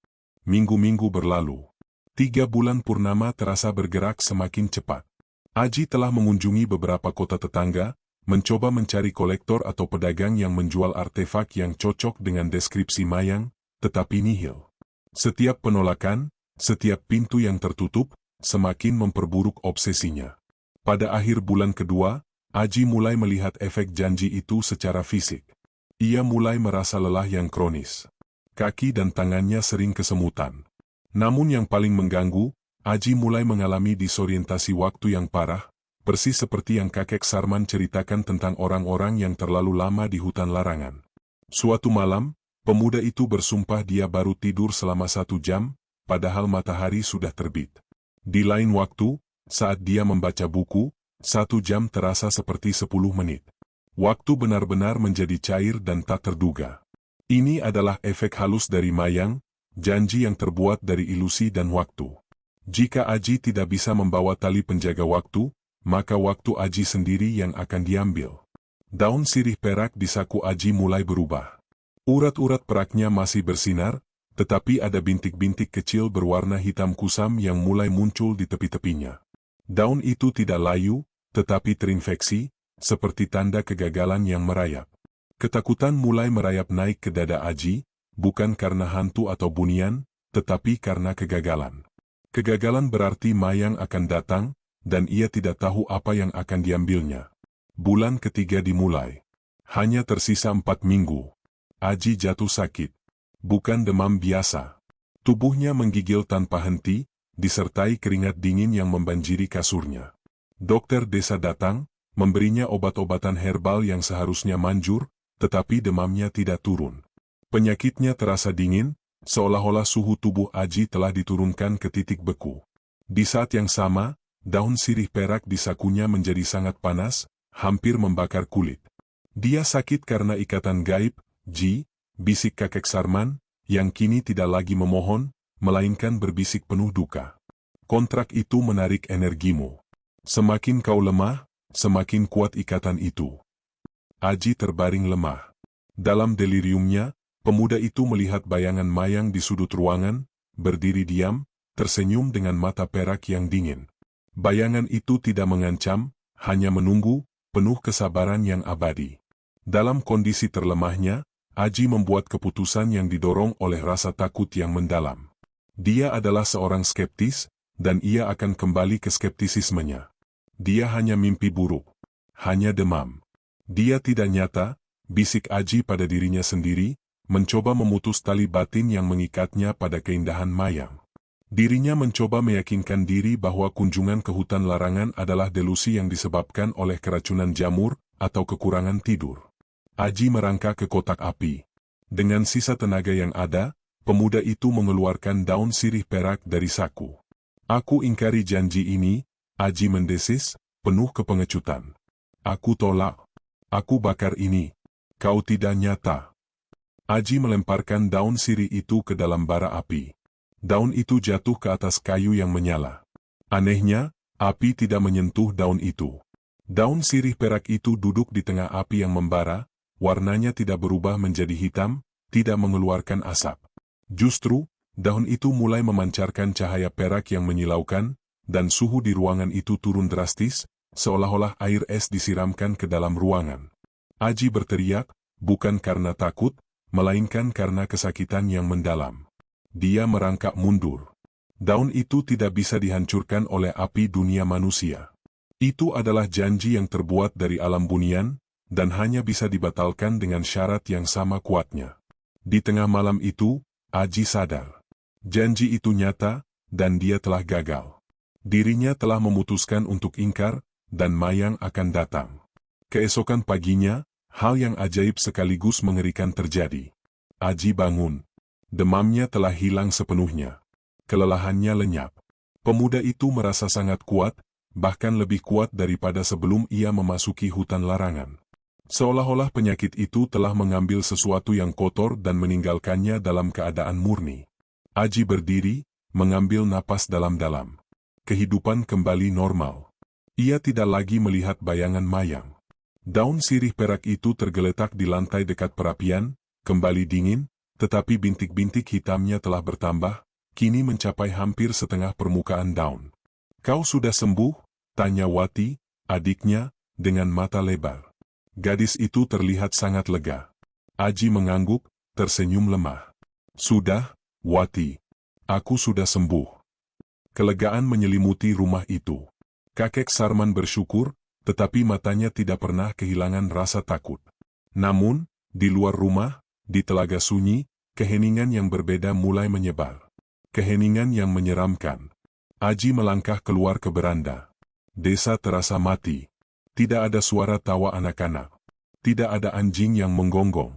Minggu-minggu berlalu. 3 bulan purnama terasa bergerak semakin cepat. Aji telah mengunjungi beberapa kota tetangga, mencoba mencari kolektor atau pedagang yang menjual artefak yang cocok dengan deskripsi Mayang, tetapi nihil. Setiap penolakan, setiap pintu yang tertutup, semakin memperburuk obsesinya. Pada akhir bulan kedua, Aji mulai melihat efek janji itu secara fisik. Ia mulai merasa lelah yang kronis. Kaki dan tangannya sering kesemutan. Namun yang paling mengganggu, Aji mulai mengalami disorientasi waktu yang parah, persis seperti yang kakek Sarman ceritakan tentang orang-orang yang terlalu lama di hutan larangan. Suatu malam, pemuda itu bersumpah dia baru tidur selama 1 jam, padahal matahari sudah terbit. Di lain waktu, saat dia membaca buku, 1 jam terasa seperti 10 menit. Waktu benar-benar menjadi cair dan tak terduga. Ini adalah efek halus dari Mayang, janji yang terbuat dari ilusi dan waktu. Jika Aji tidak bisa membawa tali penjaga waktu, maka waktu Aji sendiri yang akan diambil. Daun sirih perak di saku Aji mulai berubah. Urat-urat peraknya masih bersinar, tetapi ada bintik-bintik kecil berwarna hitam kusam yang mulai muncul di tepi-tepinya. Daun itu tidak layu, tetapi terinfeksi, seperti tanda kegagalan yang merayap. Ketakutan mulai merayap naik ke dada Aji, bukan karena hantu atau bunian, tetapi karena kegagalan. Kegagalan berarti Mayang akan datang, dan ia tidak tahu apa yang akan diambilnya. Bulan ketiga dimulai. Hanya tersisa 4 minggu. Aji jatuh sakit. Bukan demam biasa. Tubuhnya menggigil tanpa henti, disertai keringat dingin yang membanjiri kasurnya. Dokter desa datang, memberinya obat-obatan herbal yang seharusnya manjur, tetapi demamnya tidak turun. Penyakitnya terasa dingin, seolah-olah suhu tubuh Aji telah diturunkan ke titik beku. Di saat yang sama, daun sirih perak di sakunya menjadi sangat panas, hampir membakar kulit. Dia sakit karena ikatan gaib, Ji, bisik kakek Sarman, yang kini tidak lagi memohon, melainkan berbisik penuh duka. Kontrak itu menarik energimu. Semakin kau lemah, semakin kuat ikatan itu. Aji terbaring lemah. Dalam deliriumnya, pemuda itu melihat bayangan Mayang di sudut ruangan, berdiri diam, tersenyum dengan mata perak yang dingin. Bayangan itu tidak mengancam, hanya menunggu, penuh kesabaran yang abadi. Dalam kondisi terlemahnya, Aji membuat keputusan yang didorong oleh rasa takut yang mendalam. Dia adalah seorang skeptis, dan ia akan kembali ke skeptisismenya. Dia hanya mimpi buruk. Hanya demam. Dia tidak nyata, bisik Aji pada dirinya sendiri, mencoba memutus tali batin yang mengikatnya pada keindahan Mayang. Dirinya mencoba meyakinkan diri bahwa kunjungan ke hutan larangan adalah delusi yang disebabkan oleh keracunan jamur atau kekurangan tidur. Aji merangkak ke kotak api. Dengan sisa tenaga yang ada, pemuda itu mengeluarkan daun sirih perak dari saku. Aku ingkari janji ini, Aji mendesis, penuh kepengecutan. Aku tolak. Aku bakar ini. Kau tidak nyata. Aji melemparkan daun sirih itu ke dalam bara api. Daun itu jatuh ke atas kayu yang menyala. Anehnya, api tidak menyentuh daun itu. Daun sirih perak itu duduk di tengah api yang membara, warnanya tidak berubah menjadi hitam, tidak mengeluarkan asap. Justru, daun itu mulai memancarkan cahaya perak yang menyilaukan, dan suhu di ruangan itu turun drastis, seolah-olah air es disiramkan ke dalam ruangan. Aji berteriak, bukan karena takut, melainkan karena kesakitan yang mendalam. Dia merangkak mundur. Daun itu tidak bisa dihancurkan oleh api dunia manusia. Itu adalah janji yang terbuat dari alam bunian, dan hanya bisa dibatalkan dengan syarat yang sama kuatnya. Di tengah malam itu, Aji sadar. Janji itu nyata, dan dia telah gagal. Dirinya telah memutuskan untuk ingkar, dan Mayang akan datang. Keesokan paginya, hal yang ajaib sekaligus mengerikan terjadi. Aji bangun. Demamnya telah hilang sepenuhnya. Kelelahannya lenyap. Pemuda itu merasa sangat kuat, bahkan lebih kuat daripada sebelum ia memasuki hutan larangan. Seolah-olah penyakit itu telah mengambil sesuatu yang kotor dan meninggalkannya dalam keadaan murni. Aji berdiri, mengambil napas dalam-dalam. Kehidupan kembali normal. Ia tidak lagi melihat bayangan Mayang. Daun sirih perak itu tergeletak di lantai dekat perapian, kembali dingin, tetapi bintik-bintik hitamnya telah bertambah, kini mencapai hampir setengah permukaan daun. "Kau sudah sembuh?" tanya Wati, adiknya, dengan mata lebar. Gadis itu terlihat sangat lega. Aji mengangguk, tersenyum lemah. "Sudah, Wati. Aku sudah sembuh." Kelegaan menyelimuti rumah itu. Kakek Sarman bersyukur, tetapi matanya tidak pernah kehilangan rasa takut. Namun, di luar rumah, di telaga sunyi, keheningan yang berbeda mulai menyebar. Keheningan yang menyeramkan. Aji melangkah keluar ke beranda. Desa terasa mati. Tidak ada suara tawa anak-anak. Tidak ada anjing yang menggonggong.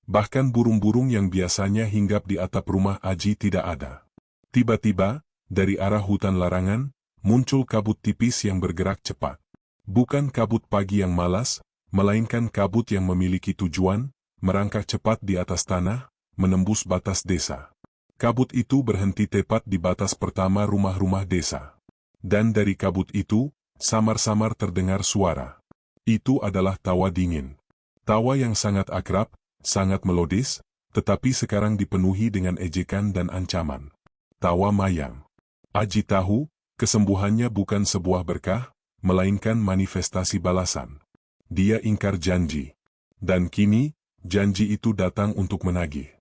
Bahkan burung-burung yang biasanya hinggap di atap rumah Aji tidak ada. Tiba-tiba, dari arah hutan larangan, muncul kabut tipis yang bergerak cepat. Bukan kabut pagi yang malas, melainkan kabut yang memiliki tujuan, merangkak cepat di atas tanah, menembus batas desa. Kabut itu berhenti tepat di batas pertama rumah-rumah desa. Dan dari kabut itu, samar-samar terdengar suara. Itu adalah tawa dingin. Tawa yang sangat akrab, sangat melodis, tetapi sekarang dipenuhi dengan ejekan dan ancaman. Tawa Mayang. Aji tahu, kesembuhannya bukan sebuah berkah, melainkan manifestasi balasan. Dia ingkar janji. Dan kini, janji itu datang untuk menagih.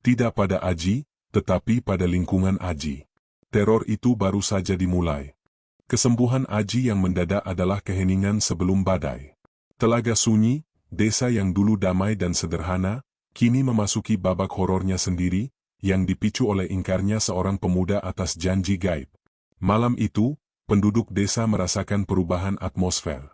Tidak pada Aji, tetapi pada lingkungan Aji. Teror itu baru saja dimulai. Kesembuhan Aji yang mendadak adalah keheningan sebelum badai. Telaga sunyi, desa yang dulu damai dan sederhana, kini memasuki babak horornya sendiri, yang dipicu oleh ingkarnya seorang pemuda atas janji gaib. Malam itu, penduduk desa merasakan perubahan atmosfer.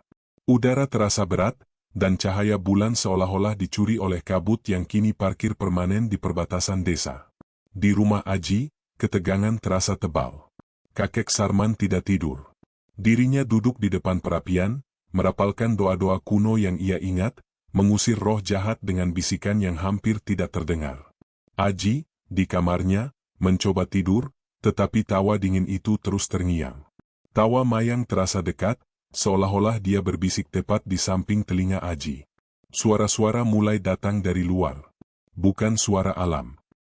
Udara terasa berat, dan cahaya bulan seolah-olah dicuri oleh kabut yang kini parkir permanen di perbatasan desa. Di rumah Aji, ketegangan terasa tebal. Kakek Sarman tidak tidur. Dirinya duduk di depan perapian, merapalkan doa-doa kuno yang ia ingat, mengusir roh jahat dengan bisikan yang hampir tidak terdengar. Aji, di kamarnya, mencoba tidur, tetapi tawa dingin itu terus terngiang. Tawa Mayang terasa dekat, seolah-olah dia berbisik tepat di samping telinga Aji. Suara-suara mulai datang dari luar. Bukan suara alam.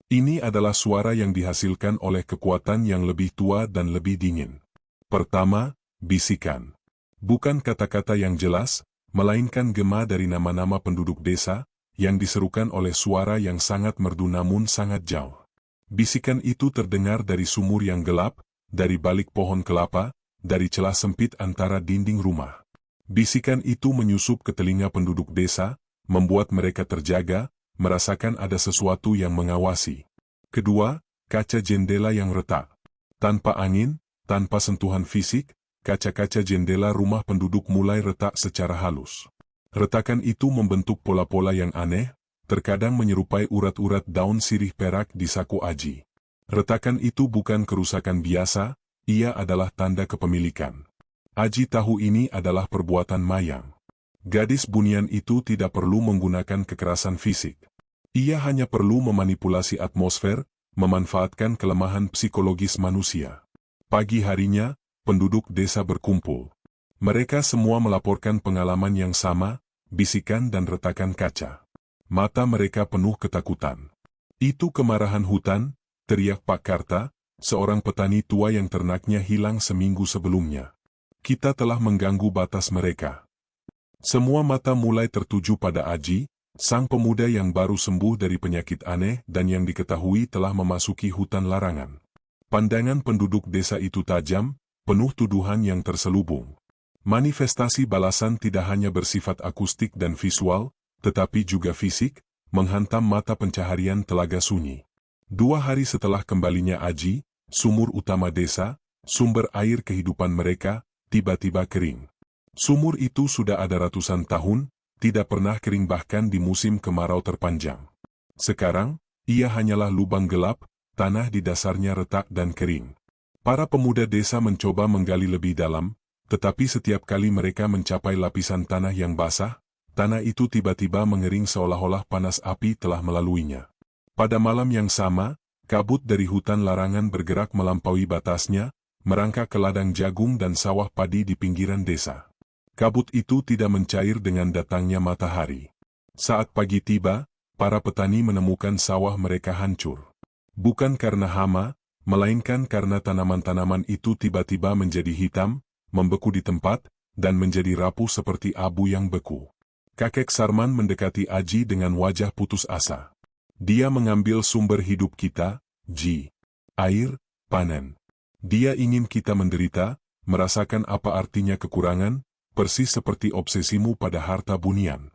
Ini adalah suara yang dihasilkan oleh kekuatan yang lebih tua dan lebih dingin. Pertama, bisikan. Bukan kata-kata yang jelas, melainkan gema dari nama-nama penduduk desa, yang diserukan oleh suara yang sangat merdu namun sangat jauh. Bisikan itu terdengar dari sumur yang gelap, dari balik pohon kelapa, dari celah sempit antara dinding rumah. Bisikan itu menyusup ke telinga penduduk desa, membuat mereka terjaga, merasakan ada sesuatu yang mengawasi. Kedua, kaca jendela yang retak. Tanpa angin, tanpa sentuhan fisik, kaca-kaca jendela rumah penduduk mulai retak secara halus. Retakan itu membentuk pola-pola yang aneh, terkadang menyerupai urat-urat daun sirih perak di saku Aji. Retakan itu bukan kerusakan biasa, ia adalah tanda kepemilikan. Aji tahu ini adalah perbuatan Mayang. Gadis bunian itu tidak perlu menggunakan kekerasan fisik. Ia hanya perlu memanipulasi atmosfer, memanfaatkan kelemahan psikologis manusia. Pagi harinya, penduduk desa berkumpul. Mereka semua melaporkan pengalaman yang sama, bisikan dan retakan kaca. Mata mereka penuh ketakutan. Itu kemarahan hutan, teriak Pak Karta, seorang petani tua yang ternaknya hilang seminggu sebelumnya. Kita telah mengganggu batas mereka. Semua mata mulai tertuju pada Aji, sang pemuda yang baru sembuh dari penyakit aneh dan yang diketahui telah memasuki hutan larangan. Pandangan penduduk desa itu tajam, penuh tuduhan yang terselubung. Manifestasi balasan tidak hanya bersifat akustik dan visual, tetapi juga fisik, menghantam mata pencaharian Telaga Sunyi. 2 hari setelah kembalinya Aji, sumur utama desa, sumber air kehidupan mereka, tiba-tiba kering. Sumur itu sudah ada ratusan tahun, tidak pernah kering bahkan di musim kemarau terpanjang. Sekarang, ia hanyalah lubang gelap, tanah di dasarnya retak dan kering. Para pemuda desa mencoba menggali lebih dalam, tetapi setiap kali mereka mencapai lapisan tanah yang basah, tanah itu tiba-tiba mengering seolah-olah panas api telah melaluinya. Pada malam yang sama, kabut dari hutan larangan bergerak melampaui batasnya, merangkak ke ladang jagung dan sawah padi di pinggiran desa. Kabut itu tidak mencair dengan datangnya matahari. Saat pagi tiba, para petani menemukan sawah mereka hancur. Bukan karena hama, melainkan karena tanaman-tanaman itu tiba-tiba menjadi hitam, membeku di tempat, dan menjadi rapuh seperti abu yang beku. Kakek Sarman mendekati Aji dengan wajah putus asa. Dia mengambil sumber hidup kita, Ji. Air, panen. Dia ingin kita menderita, merasakan apa artinya kekurangan, persis seperti obsesimu pada harta bunian.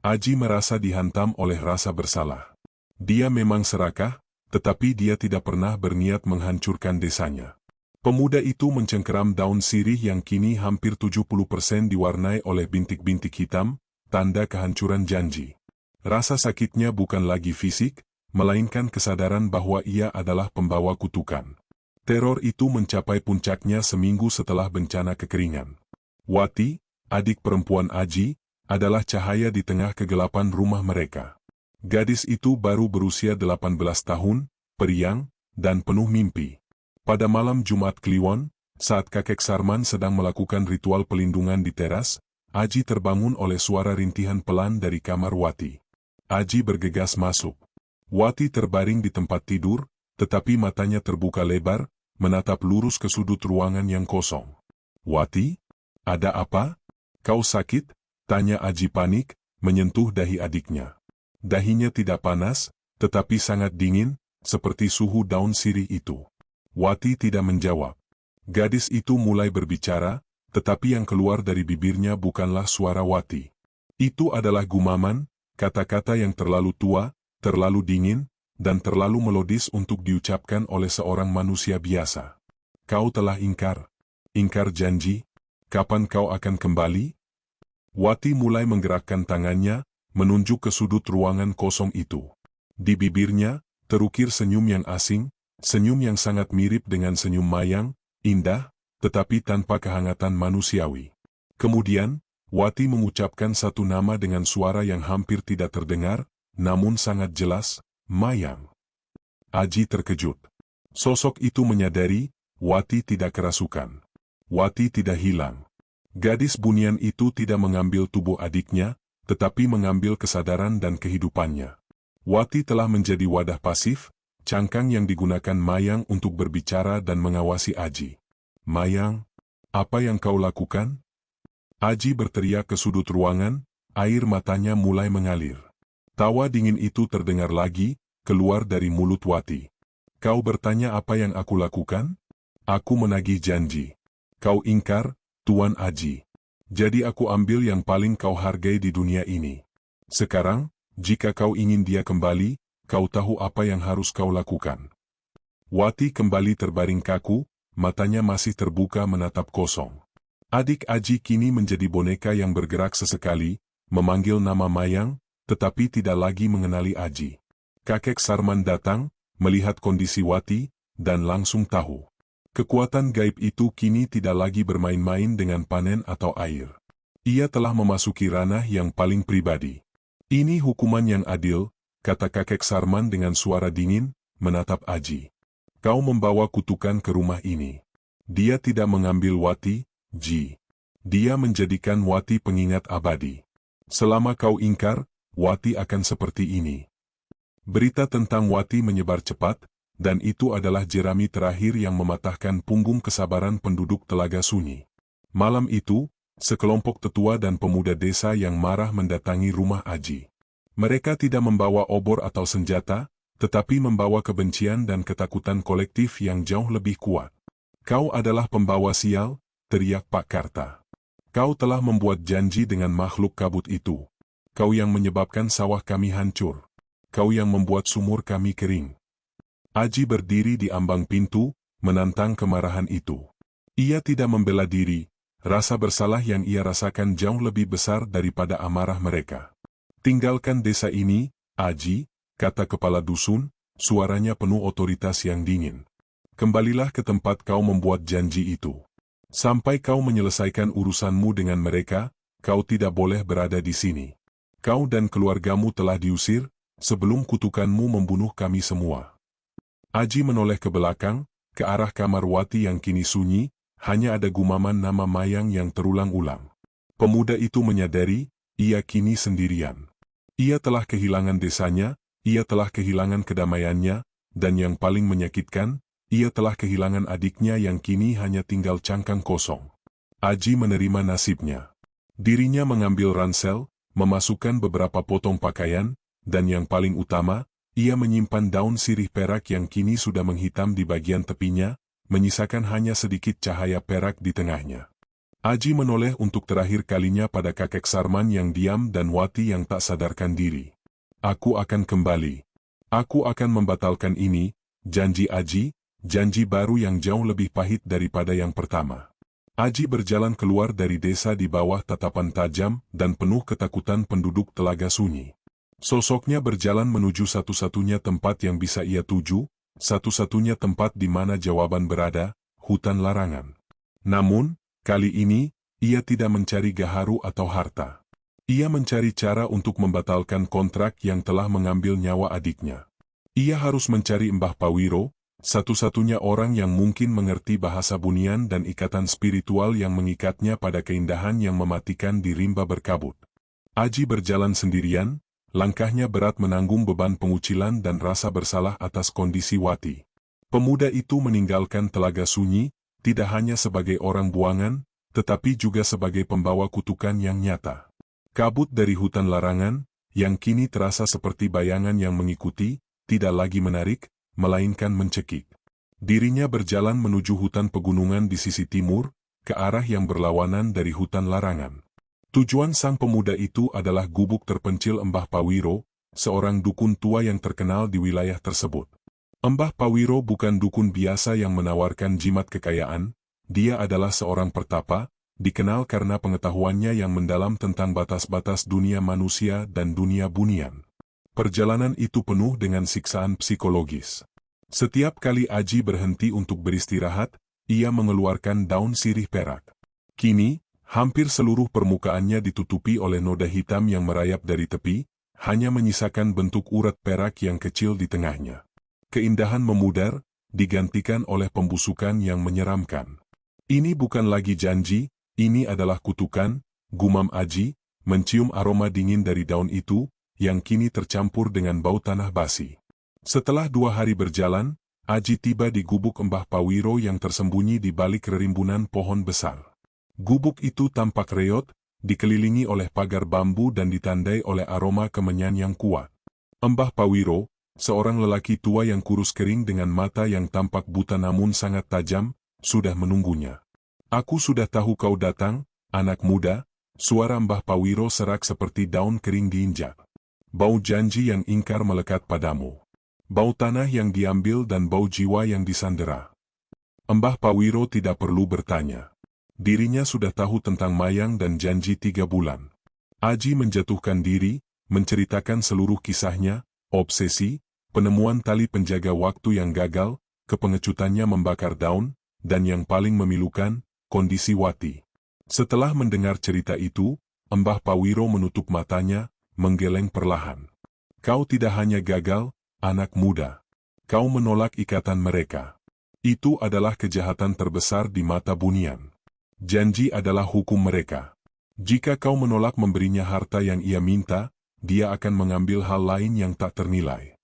Aji merasa dihantam oleh rasa bersalah. Dia memang serakah, tetapi dia tidak pernah berniat menghancurkan desanya. Pemuda itu mencengkeram daun sirih yang kini hampir 70% diwarnai oleh bintik-bintik hitam, tanda kehancuran janji. Rasa sakitnya bukan lagi fisik, melainkan kesadaran bahwa ia adalah pembawa kutukan. Teror itu mencapai puncaknya seminggu setelah bencana kekeringan. Wati, adik perempuan Aji, adalah cahaya di tengah kegelapan rumah mereka. Gadis itu baru berusia 18 tahun, periang, dan penuh mimpi. Pada malam Jumat Kliwon, saat kakek Sarman sedang melakukan ritual pelindungan di teras, Aji terbangun oleh suara rintihan pelan dari kamar Wati. Aji bergegas masuk. Wati terbaring di tempat tidur, tetapi matanya terbuka lebar, menatap lurus ke sudut ruangan yang kosong. Wati? Ada apa? Kau sakit? Tanya Aji panik, menyentuh dahi adiknya. Dahinya tidak panas, tetapi sangat dingin, seperti suhu daun sirih itu. Wati tidak menjawab. Gadis itu mulai berbicara, tetapi yang keluar dari bibirnya bukanlah suara Wati. Itu adalah gumaman, kata-kata yang terlalu tua, terlalu dingin, dan terlalu melodis untuk diucapkan oleh seorang manusia biasa. Kau telah ingkar. Ingkar janji? Kapan kau akan kembali? Wati mulai menggerakkan tangannya, menunjuk ke sudut ruangan kosong itu. Di bibirnya, terukir senyum yang asing, senyum yang sangat mirip dengan senyum Mayang, indah, tetapi tanpa kehangatan manusiawi. Kemudian, Wati mengucapkan satu nama dengan suara yang hampir tidak terdengar, namun sangat jelas, Mayang. Aji terkejut. Sosok itu menyadari, Wati tidak kerasukan. Wati tidak hilang. Gadis bunian itu tidak mengambil tubuh adiknya, tetapi mengambil kesadaran dan kehidupannya. Wati telah menjadi wadah pasif, cangkang yang digunakan Mayang untuk berbicara dan mengawasi Aji. Mayang, apa yang kau lakukan? Aji berteriak ke sudut ruangan, air matanya mulai mengalir. Tawa dingin itu terdengar lagi, keluar dari mulut Wati. Kau bertanya apa yang aku lakukan? Aku menagih janji. Kau ingkar, Tuan Aji. Jadi aku ambil yang paling kau hargai di dunia ini. Sekarang, jika kau ingin dia kembali, kau tahu apa yang harus kau lakukan. Wati kembali terbaring kaku, matanya masih terbuka menatap kosong. Adik Aji kini menjadi boneka yang bergerak sesekali, memanggil nama Mayang, tetapi tidak lagi mengenali Aji. Kakek Sarman datang, melihat kondisi Wati, dan langsung tahu. Kekuatan gaib itu kini tidak lagi bermain-main dengan panen atau air. Ia telah memasuki ranah yang paling pribadi. Ini hukuman yang adil, kata kakek Sarman dengan suara dingin, menatap Aji. Kau membawa kutukan ke rumah ini. Dia tidak mengambil Wati, Ji. Dia menjadikan Wati pengingat abadi. Selama kau ingkar, Wati akan seperti ini. Berita tentang Wati menyebar cepat, dan itu adalah jerami terakhir yang mematahkan punggung kesabaran penduduk Telaga Sunyi. Malam itu, sekelompok tetua dan pemuda desa yang marah mendatangi rumah Aji. Mereka tidak membawa obor atau senjata, tetapi membawa kebencian dan ketakutan kolektif yang jauh lebih kuat. "Kau adalah pembawa sial," teriak Pak Karta. "Kau telah membuat janji dengan makhluk kabut itu. Kau yang menyebabkan sawah kami hancur. Kau yang membuat sumur kami kering." Aji berdiri di ambang pintu, menantang kemarahan itu. Ia tidak membela diri, rasa bersalah yang ia rasakan jauh lebih besar daripada amarah mereka. "Tinggalkan desa ini, Aji," kata kepala dusun, suaranya penuh otoritas yang dingin. "Kembalilah ke tempat kau membuat janji itu. Sampai kau menyelesaikan urusanmu dengan mereka, kau tidak boleh berada di sini. Kau dan keluargamu telah diusir, sebelum kutukanmu membunuh kami semua." Aji menoleh ke belakang, ke arah kamar Wati yang kini sunyi, hanya ada gumaman nama Mayang yang terulang-ulang. Pemuda itu menyadari, ia kini sendirian. Ia telah kehilangan desanya, ia telah kehilangan kedamaiannya, dan yang paling menyakitkan, ia telah kehilangan adiknya yang kini hanya tinggal cangkang kosong. Aji menerima nasibnya. Dirinya mengambil ransel, memasukkan beberapa potong pakaian, dan yang paling utama, ia menyimpan daun sirih perak yang kini sudah menghitam di bagian tepinya, menyisakan hanya sedikit cahaya perak di tengahnya. Aji menoleh untuk terakhir kalinya pada kakek Sarman yang diam dan Wati yang tak sadarkan diri. "Aku akan kembali. Aku akan membatalkan ini," janji Aji, janji baru yang jauh lebih pahit daripada yang pertama. Aji berjalan keluar dari desa di bawah tatapan tajam dan penuh ketakutan penduduk Telaga Sunyi. Sosoknya berjalan menuju satu-satunya tempat yang bisa ia tuju, satu-satunya tempat di mana jawaban berada, hutan larangan. Namun, kali ini, ia tidak mencari gaharu atau harta. Ia mencari cara untuk membatalkan kontrak yang telah mengambil nyawa adiknya. Ia harus mencari Mbah Pawiro, satu-satunya orang yang mungkin mengerti bahasa bunian dan ikatan spiritual yang mengikatnya pada keindahan yang mematikan di rimba berkabut. Aji berjalan sendirian, langkahnya berat menanggung beban pengucilan dan rasa bersalah atas kondisi Wati. Pemuda itu meninggalkan Telaga Sunyi, tidak hanya sebagai orang buangan, tetapi juga sebagai pembawa kutukan yang nyata. Kabut dari hutan larangan, yang kini terasa seperti bayangan yang mengikuti, tidak lagi menarik, melainkan mencekik. Dirinya berjalan menuju hutan pegunungan di sisi timur, ke arah yang berlawanan dari hutan larangan. Tujuan sang pemuda itu adalah gubuk terpencil Mbah Pawiro, seorang dukun tua yang terkenal di wilayah tersebut. Mbah Pawiro bukan dukun biasa yang menawarkan jimat kekayaan, dia adalah seorang pertapa, dikenal karena pengetahuannya yang mendalam tentang batas-batas dunia manusia dan dunia bunian. Perjalanan itu penuh dengan siksaan psikologis. Setiap kali Aji berhenti untuk beristirahat, ia mengeluarkan daun sirih perak. Kini, hampir seluruh permukaannya ditutupi oleh noda hitam yang merayap dari tepi, hanya menyisakan bentuk urat perak yang kecil di tengahnya. Keindahan memudar, digantikan oleh pembusukan yang menyeramkan. "Ini bukan lagi janji, ini adalah kutukan," gumam Aji, mencium aroma dingin dari daun itu, yang kini tercampur dengan bau tanah basi. Setelah 2 hari berjalan, Aji tiba di gubuk Mbah Pawiro yang tersembunyi di balik rerimbunan pohon besar. Gubuk itu tampak reot, dikelilingi oleh pagar bambu dan ditandai oleh aroma kemenyan yang kuat. Mbah Pawiro, seorang lelaki tua yang kurus kering dengan mata yang tampak buta namun sangat tajam, sudah menunggunya. "Aku sudah tahu kau datang, anak muda," suara Mbah Pawiro serak seperti daun kering diinjak. "Bau janji yang ingkar melekat padamu. Bau tanah yang diambil dan bau jiwa yang disandera." Mbah Pawiro tidak perlu bertanya. Dirinya sudah tahu tentang Mayang dan janji 3 bulan. Aji menjatuhkan diri, menceritakan seluruh kisahnya, obsesi, penemuan tali penjaga waktu yang gagal, kepengecutannya membakar daun, dan yang paling memilukan, kondisi Wati. Setelah mendengar cerita itu, Mbah Pawiro menutup matanya, menggeleng perlahan. "Kau tidak hanya gagal, anak muda. Kau menolak ikatan mereka. Itu adalah kejahatan terbesar di mata bunian. Janji adalah hukum mereka. Jika kau menolak memberinya harta yang ia minta, dia akan mengambil hal lain yang tak ternilai.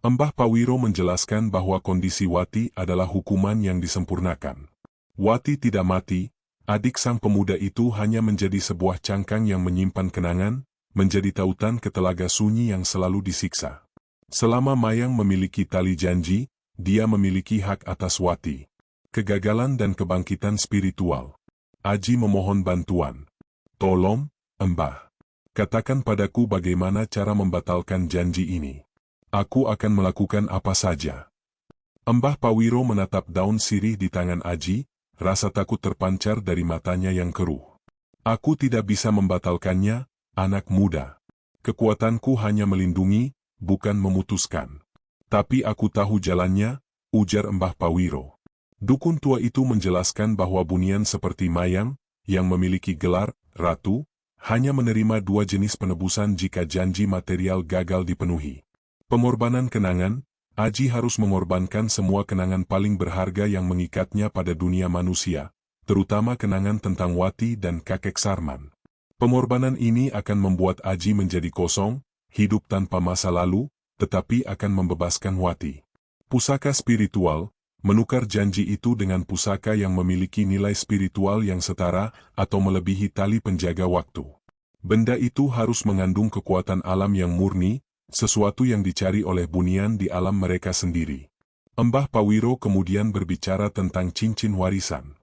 Mbah Pawiro menjelaskan bahwa kondisi Wati adalah hukuman yang disempurnakan. Wati tidak mati, adik sang pemuda itu hanya menjadi sebuah cangkang yang menyimpan kenangan, menjadi tautan ke telaga sunyi yang selalu disiksa. Selama Mayang memiliki tali janji, dia memiliki hak atas Wati. Kegagalan dan kebangkitan spiritual. Aji memohon bantuan. Tolong, Mbah. Katakan padaku bagaimana cara membatalkan janji ini. Aku akan melakukan apa saja. Mbah Pawiro menatap daun sirih di tangan Aji, rasa takut terpancar dari matanya yang keruh. Aku tidak bisa membatalkannya, anak muda. Kekuatanku hanya melindungi, bukan memutuskan. Tapi aku tahu jalannya, ujar Mbah Pawiro. Dukun tua itu menjelaskan bahwa bunian seperti Mayang, yang memiliki gelar ratu, hanya menerima 2 jenis penebusan jika janji material gagal dipenuhi. Pengorbanan kenangan, Aji harus mengorbankan semua kenangan paling berharga yang mengikatnya pada dunia manusia, terutama kenangan tentang Wati dan kakek Sarman. Pengorbanan ini akan membuat Aji menjadi kosong, hidup tanpa masa lalu, tetapi akan membebaskan Wati. Pusaka spiritual, menukar janji itu dengan pusaka yang memiliki nilai spiritual yang setara atau melebihi tali penjaga waktu. Benda itu harus mengandung kekuatan alam yang murni, sesuatu yang dicari oleh bunian di alam mereka sendiri. Mbah Pawiro kemudian berbicara tentang cincin warisan.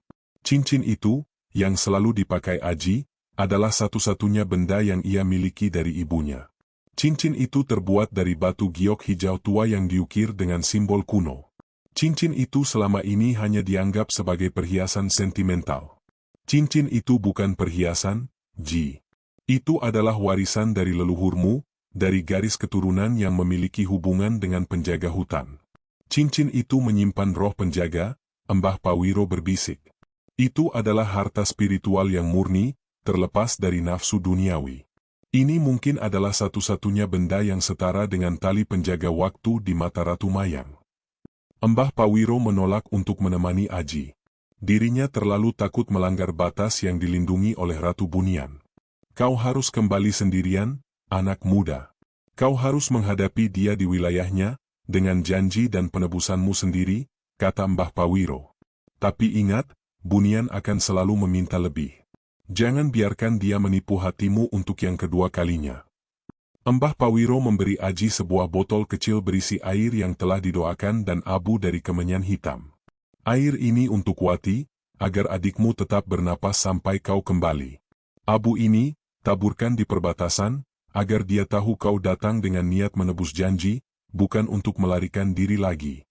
Cincin itu, yang selalu dipakai Aji, adalah satu-satunya benda yang ia miliki dari ibunya. Cincin itu terbuat dari batu giok hijau tua yang diukir dengan simbol kuno. Cincin itu selama ini hanya dianggap sebagai perhiasan sentimental. Cincin itu bukan perhiasan, Ji. Itu adalah warisan dari leluhurmu, dari garis keturunan yang memiliki hubungan dengan penjaga hutan. Cincin itu menyimpan roh penjaga, Mbah Pawiro berbisik. Itu adalah harta spiritual yang murni, terlepas dari nafsu duniawi. Ini mungkin adalah satu-satunya benda yang setara dengan tali penjaga waktu di mata Ratu Mayang. Mbah Pawiro menolak untuk menemani Aji. Dirinya terlalu takut melanggar batas yang dilindungi oleh Ratu Bunian. Kau harus kembali sendirian, anak muda. Kau harus menghadapi dia di wilayahnya, dengan janji dan penebusanmu sendiri, kata Mbah Pawiro. Tapi ingat, Bunian akan selalu meminta lebih. Jangan biarkan dia menipu hatimu untuk yang kedua kalinya. Mbah Pawiro memberi Aji sebuah botol kecil berisi air yang telah didoakan dan abu dari kemenyan hitam. Air ini untuk Wati, agar adikmu tetap bernapas sampai kau kembali. Abu ini, taburkan di perbatasan, agar dia tahu kau datang dengan niat menebus janji, bukan untuk melarikan diri lagi.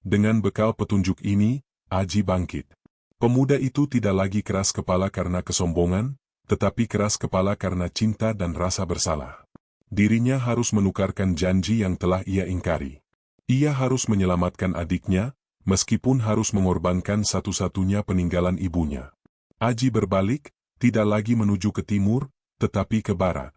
Dengan bekal petunjuk ini, Aji bangkit. Pemuda itu tidak lagi keras kepala karena kesombongan, tetapi keras kepala karena cinta dan rasa bersalah. Dirinya harus menukarkan janji yang telah ia ingkari. Ia harus menyelamatkan adiknya, meskipun harus mengorbankan satu-satunya peninggalan ibunya. Aji berbalik, tidak lagi menuju ke timur, tetapi ke barat.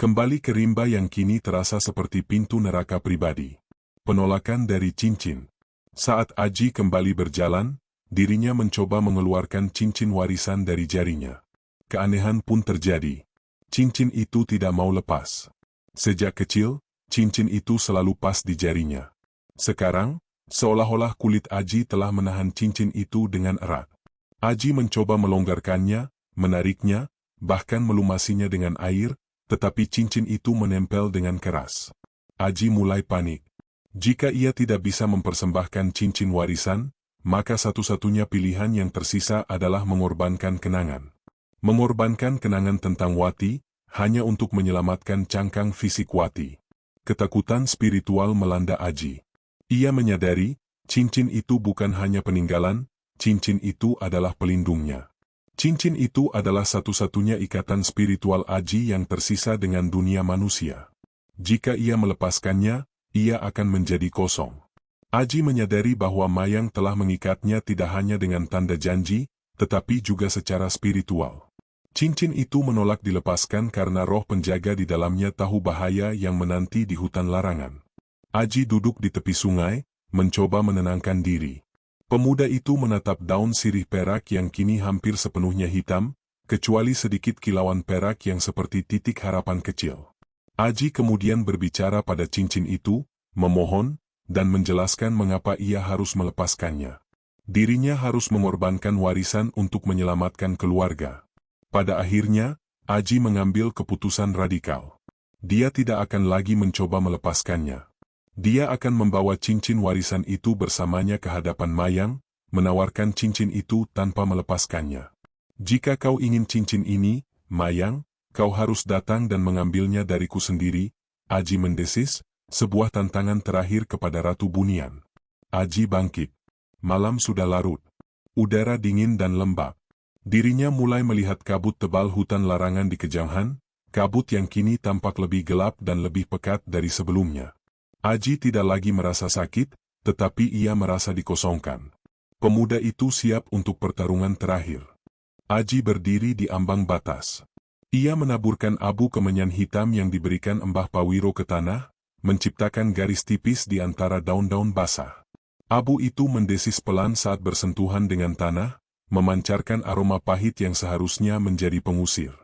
Kembali ke rimba yang kini terasa seperti pintu neraka pribadi. Penolakan dari cincin. Saat Aji kembali berjalan, dirinya mencoba mengeluarkan cincin warisan dari jarinya. Keanehan pun terjadi. Cincin itu tidak mau lepas. Sejak kecil, cincin itu selalu pas di jarinya. Sekarang, seolah-olah kulit Aji telah menahan cincin itu dengan erat. Aji mencoba melonggarkannya, menariknya, bahkan melumasinya dengan air, tetapi cincin itu menempel dengan keras. Aji mulai panik. Jika ia tidak bisa mempersembahkan cincin warisan, maka satu-satunya pilihan yang tersisa adalah mengorbankan kenangan. Mengorbankan kenangan tentang Wati, hanya untuk menyelamatkan cangkang fisik Wati. Ketakutan spiritual melanda Aji. Ia menyadari, cincin itu bukan hanya peninggalan, cincin itu adalah pelindungnya. Cincin itu adalah satu-satunya ikatan spiritual Aji yang tersisa dengan dunia manusia. Jika ia melepaskannya, ia akan menjadi kosong. Aji menyadari bahwa Mayang telah mengikatnya tidak hanya dengan tanda janji, tetapi juga secara spiritual. Cincin itu menolak dilepaskan karena roh penjaga di dalamnya tahu bahaya yang menanti di hutan larangan. Aji duduk di tepi sungai, mencoba menenangkan diri. Pemuda itu menatap daun sirih perak yang kini hampir sepenuhnya hitam, kecuali sedikit kilauan perak yang seperti titik harapan kecil. Aji kemudian berbicara pada cincin itu, memohon, dan menjelaskan mengapa ia harus melepaskannya. Dirinya harus mengorbankan warisan untuk menyelamatkan keluarga. Pada akhirnya, Aji mengambil keputusan radikal. Dia tidak akan lagi mencoba melepaskannya. Dia akan membawa cincin warisan itu bersamanya ke hadapan Mayang, menawarkan cincin itu tanpa melepaskannya. Jika kau ingin cincin ini, Mayang, kau harus datang dan mengambilnya dariku sendiri, Aji mendesis, sebuah tantangan terakhir kepada Ratu Bunian. Aji bangkit. Malam sudah larut. Udara dingin dan lembab. Dirinya mulai melihat kabut tebal hutan larangan di kejauhan, kabut yang kini tampak lebih gelap dan lebih pekat dari sebelumnya. Aji tidak lagi merasa sakit, tetapi ia merasa dikosongkan. Pemuda itu siap untuk pertarungan terakhir. Aji berdiri di ambang batas. Ia menaburkan abu kemenyan hitam yang diberikan Mbah Pawiro ke tanah, menciptakan garis tipis di antara daun-daun basah. Abu itu mendesis pelan saat bersentuhan dengan tanah, memancarkan aroma pahit yang seharusnya menjadi pengusir.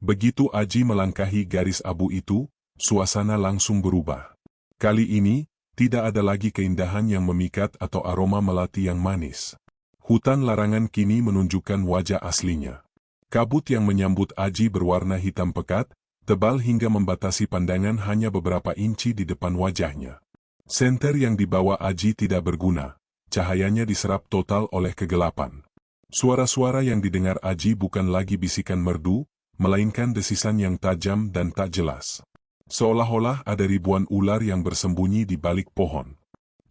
Begitu Aji melangkahi garis abu itu, suasana langsung berubah. Kali ini, tidak ada lagi keindahan yang memikat atau aroma melati yang manis. Hutan larangan kini menunjukkan wajah aslinya. Kabut yang menyambut Aji berwarna hitam pekat, tebal hingga membatasi pandangan hanya beberapa inci di depan wajahnya. Senter yang dibawa Aji tidak berguna, cahayanya diserap total oleh kegelapan. Suara-suara yang didengar Aji bukan lagi bisikan merdu, melainkan desisan yang tajam dan tak jelas. Seolah-olah ada ribuan ular yang bersembunyi di balik pohon.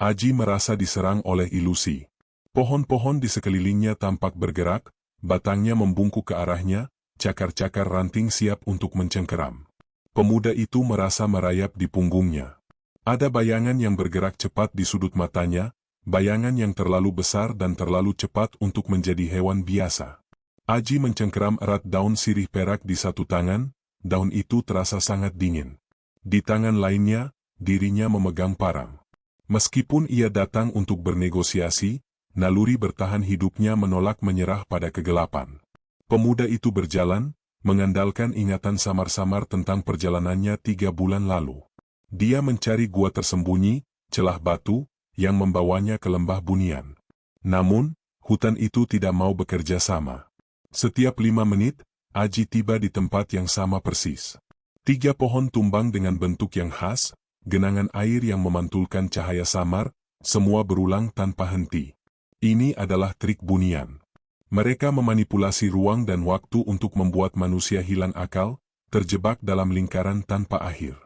Aji merasa diserang oleh ilusi. Pohon-pohon di sekelilingnya tampak bergerak, batangnya membungkuk ke arahnya, cakar-cakar ranting siap untuk mencengkeram. Pemuda itu merasa merayap di punggungnya. Ada bayangan yang bergerak cepat di sudut matanya, bayangan yang terlalu besar dan terlalu cepat untuk menjadi hewan biasa. Aji mencengkeram erat daun sirih perak di satu tangan, daun itu terasa sangat dingin. Di tangan lainnya, dirinya memegang parang. Meskipun ia datang untuk bernegosiasi, naluri bertahan hidupnya menolak menyerah pada kegelapan. Pemuda itu berjalan, mengandalkan ingatan samar-samar tentang perjalanannya 3 bulan lalu. Dia mencari gua tersembunyi, celah batu, yang membawanya ke lembah Bunian. Namun, hutan itu tidak mau bekerja sama. Setiap 5 menit, Aji tiba di tempat yang sama persis. 3 pohon tumbang dengan bentuk yang khas, genangan air yang memantulkan cahaya samar, semua berulang tanpa henti. Ini adalah trik Bunian. Mereka memanipulasi ruang dan waktu untuk membuat manusia hilang akal, terjebak dalam lingkaran tanpa akhir.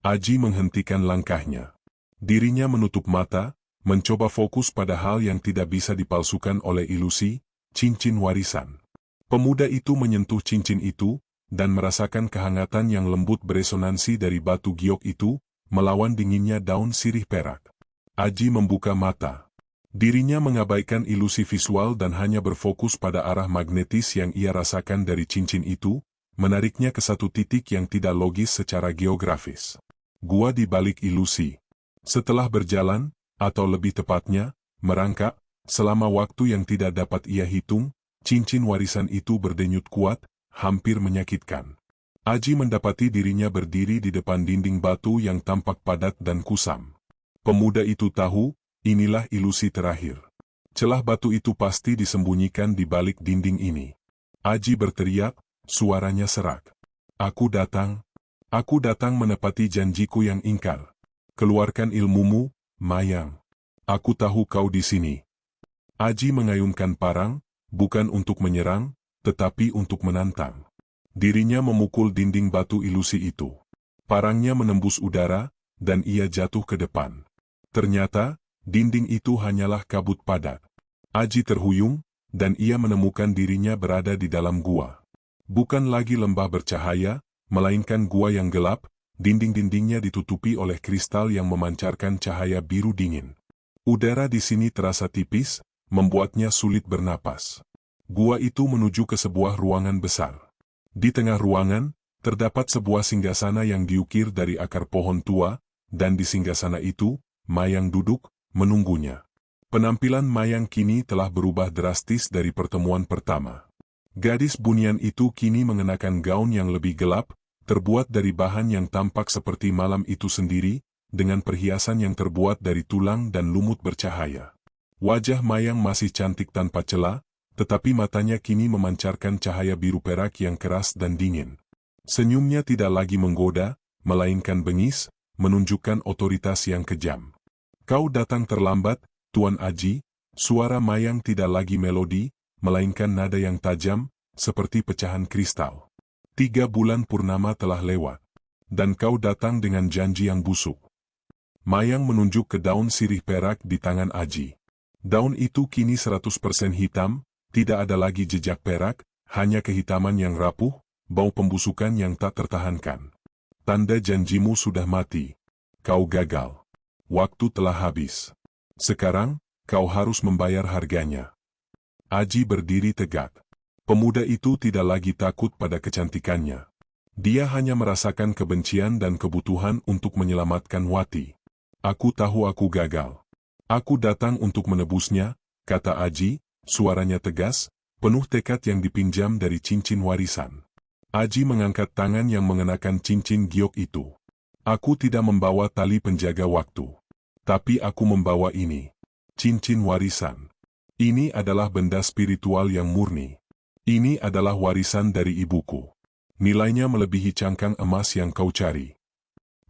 Aji menghentikan langkahnya. Dirinya menutup mata, mencoba fokus pada hal yang tidak bisa dipalsukan oleh ilusi, cincin warisan. Pemuda itu menyentuh cincin itu, dan merasakan kehangatan yang lembut beresonansi dari batu giok itu, melawan dinginnya daun sirih perak. Aji membuka mata. Dirinya mengabaikan ilusi visual dan hanya berfokus pada arah magnetis yang ia rasakan dari cincin itu, menariknya ke satu titik yang tidak logis secara geografis. Gua di balik ilusi. Setelah berjalan, atau lebih tepatnya, merangkak, selama waktu yang tidak dapat ia hitung, cincin warisan itu berdenyut kuat, hampir menyakitkan. Aji mendapati dirinya berdiri di depan dinding batu yang tampak padat dan kusam. Pemuda itu tahu, inilah ilusi terakhir. Celah batu itu pasti disembunyikan di balik dinding ini. Aji berteriak, suaranya serak. Aku datang menepati janjiku yang ingkar. Keluarkan ilmumu, Mayang. Aku tahu kau di sini. Aji mengayunkan parang, bukan untuk menyerang, tetapi untuk menantang. Dirinya memukul dinding batu ilusi itu. Parangnya menembus udara, dan ia jatuh ke depan. Ternyata, dinding itu hanyalah kabut padat. Aji terhuyung, dan ia menemukan dirinya berada di dalam gua. Bukan lagi lembah bercahaya, melainkan gua yang gelap, dinding-dindingnya ditutupi oleh kristal yang memancarkan cahaya biru dingin. Udara di sini terasa tipis, membuatnya sulit bernapas. Gua itu menuju ke sebuah ruangan besar. Di tengah ruangan, terdapat sebuah singgasana yang diukir dari akar pohon tua, dan di singgasana itu, Mayang duduk, menunggunya. Penampilan Mayang kini telah berubah drastis dari pertemuan pertama. Gadis Bunian itu kini mengenakan gaun yang lebih gelap, terbuat dari bahan yang tampak seperti malam itu sendiri, dengan perhiasan yang terbuat dari tulang dan lumut bercahaya. Wajah Mayang masih cantik tanpa celah, tetapi matanya kini memancarkan cahaya biru perak yang keras dan dingin. Senyumnya tidak lagi menggoda, melainkan bengis, menunjukkan otoritas yang kejam. "Kau datang terlambat, Tuan Aji." Suara Mayang tidak lagi melodi, melainkan nada yang tajam, seperti pecahan kristal. 3 bulan purnama telah lewat, dan kau datang dengan janji yang busuk. Mayang menunjuk ke daun sirih perak di tangan Aji. Daun itu kini 100% hitam, tidak ada lagi jejak perak, hanya kehitaman yang rapuh, bau pembusukan yang tak tertahankan. Tanda janjimu sudah mati. Kau gagal. Waktu telah habis. Sekarang, kau harus membayar harganya. Aji berdiri tegak. Pemuda itu tidak lagi takut pada kecantikannya. Dia hanya merasakan kebencian dan kebutuhan untuk menyelamatkan Wati. "Aku tahu aku gagal. Aku datang untuk menebusnya," kata Aji, suaranya tegas, penuh tekad yang dipinjam dari cincin warisan. Aji mengangkat tangan yang mengenakan cincin giok itu. "Aku tidak membawa tali penjaga waktu. Tapi aku membawa ini. Cincin warisan. Ini adalah benda spiritual yang murni. Ini adalah warisan dari ibuku. Nilainya melebihi cangkang emas yang kau cari."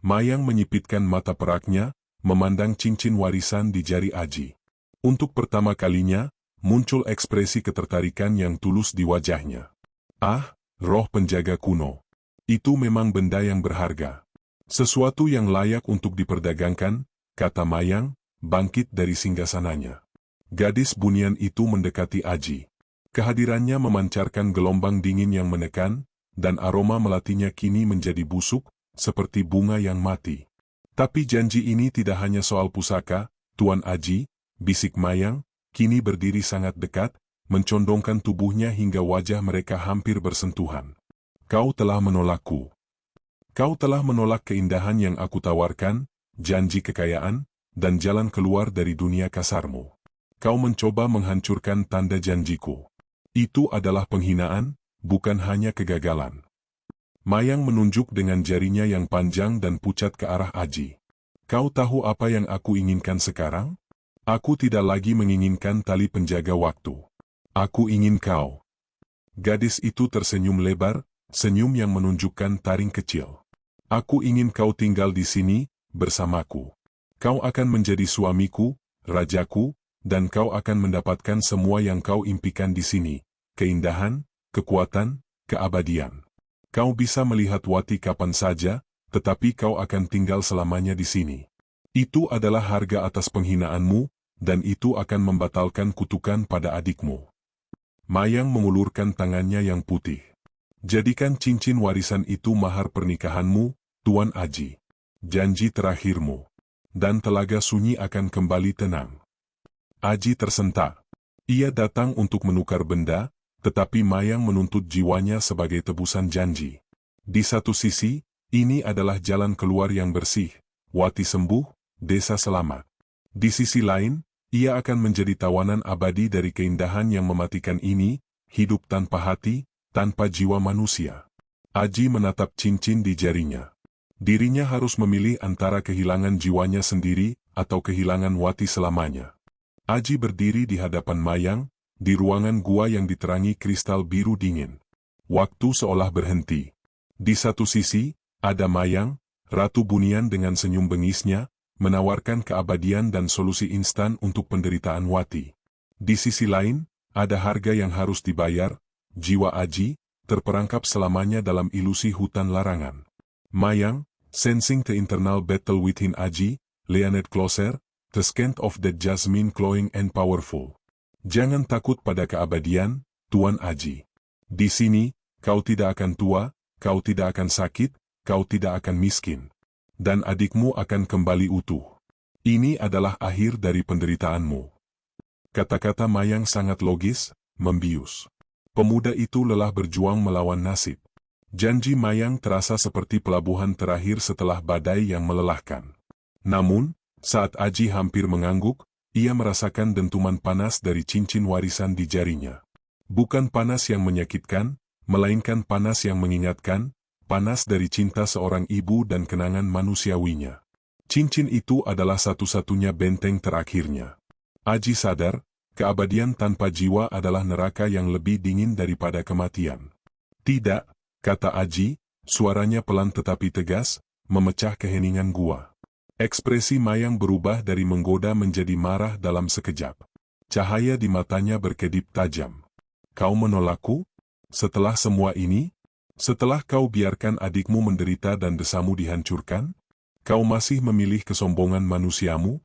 Mayang menyipitkan mata peraknya, memandang cincin warisan di jari Aji. Untuk pertama kalinya, muncul ekspresi ketertarikan yang tulus di wajahnya. "Ah, roh penjaga kuno. Itu memang benda yang berharga. Sesuatu yang layak untuk diperdagangkan," kata Mayang, bangkit dari singgasananya. Gadis bunian itu mendekati Aji. Kehadirannya memancarkan gelombang dingin yang menekan, dan aroma melatinya kini menjadi busuk, seperti bunga yang mati. "Tapi janji ini tidak hanya soal pusaka, Tuan Aji," bisik Mayang, kini berdiri sangat dekat, mencondongkan tubuhnya hingga wajah mereka hampir bersentuhan. "Kau telah menolakku. Kau telah menolak keindahan yang aku tawarkan, janji kekayaan, dan jalan keluar dari dunia kasarmu. Kau mencoba menghancurkan tanda janjiku. Itu adalah penghinaan, bukan hanya kegagalan." Mayang menunjuk dengan jarinya yang panjang dan pucat ke arah Aji. "Kau tahu apa yang aku inginkan sekarang? Aku tidak lagi menginginkan tali penjaga waktu. Aku ingin kau." Gadis itu tersenyum lebar, senyum yang menunjukkan taring kecil. "Aku ingin kau tinggal di sini, bersamaku. Kau akan menjadi suamiku, rajaku, dan kau akan mendapatkan semua yang kau impikan di sini, keindahan, kekuatan, keabadian. Kau bisa melihat Wati kapan saja, tetapi kau akan tinggal selamanya di sini. Itu adalah harga atas penghinaanmu, dan itu akan membatalkan kutukan pada adikmu." Mayang mengulurkan tangannya yang putih. "Jadikan cincin warisan itu mahar pernikahanmu, Tuan Aji. Janji terakhirmu. Dan Telaga Sunyi akan kembali tenang." Aji tersentak. Ia datang untuk menukar benda, tetapi Mayang menuntut jiwanya sebagai tebusan janji. Di satu sisi, ini adalah jalan keluar yang bersih, Wati sembuh, desa selamat. Di sisi lain, ia akan menjadi tawanan abadi dari keindahan yang mematikan ini, hidup tanpa hati, tanpa jiwa manusia. Aji menatap cincin di jarinya. Dirinya harus memilih antara kehilangan jiwanya sendiri, atau kehilangan Wati selamanya. Aji berdiri di hadapan Mayang, di ruangan gua yang diterangi kristal biru dingin. Waktu seolah berhenti. Di satu sisi, ada Mayang, Ratu Bunian dengan senyum bengisnya, menawarkan keabadian dan solusi instan untuk penderitaan Wati. Di sisi lain, ada harga yang harus dibayar, jiwa Aji, terperangkap selamanya dalam ilusi hutan larangan. Mayang, sensing the internal battle within Aji, leaned closer, the scent of the jasmine glowing and powerful. "Jangan takut pada keabadian, Tuan Aji. Di sini, kau tidak akan tua, kau tidak akan sakit, kau tidak akan miskin. Dan adikmu akan kembali utuh. Ini adalah akhir dari penderitaanmu." Kata-kata Mayang sangat logis, membius. Pemuda itu lelah berjuang melawan nasib. Janji Mayang terasa seperti pelabuhan terakhir setelah badai yang melelahkan. Namun, saat Aji hampir mengangguk, ia merasakan dentuman panas dari cincin warisan di jarinya. Bukan panas yang menyakitkan, melainkan panas yang mengingatkan, panas dari cinta seorang ibu dan kenangan manusiawinya. Cincin itu adalah satu-satunya benteng terakhirnya. Aji sadar, keabadian tanpa jiwa adalah neraka yang lebih dingin daripada kematian. Tidak, kata Aji, suaranya pelan tetapi tegas, memecah keheningan gua. Ekspresi Mayang berubah dari menggoda menjadi marah dalam sekejap. Cahaya di matanya berkedip tajam. Kau menolakku? Setelah semua ini? Setelah kau biarkan adikmu menderita dan desamu dihancurkan? Kau masih memilih kesombongan manusiamu?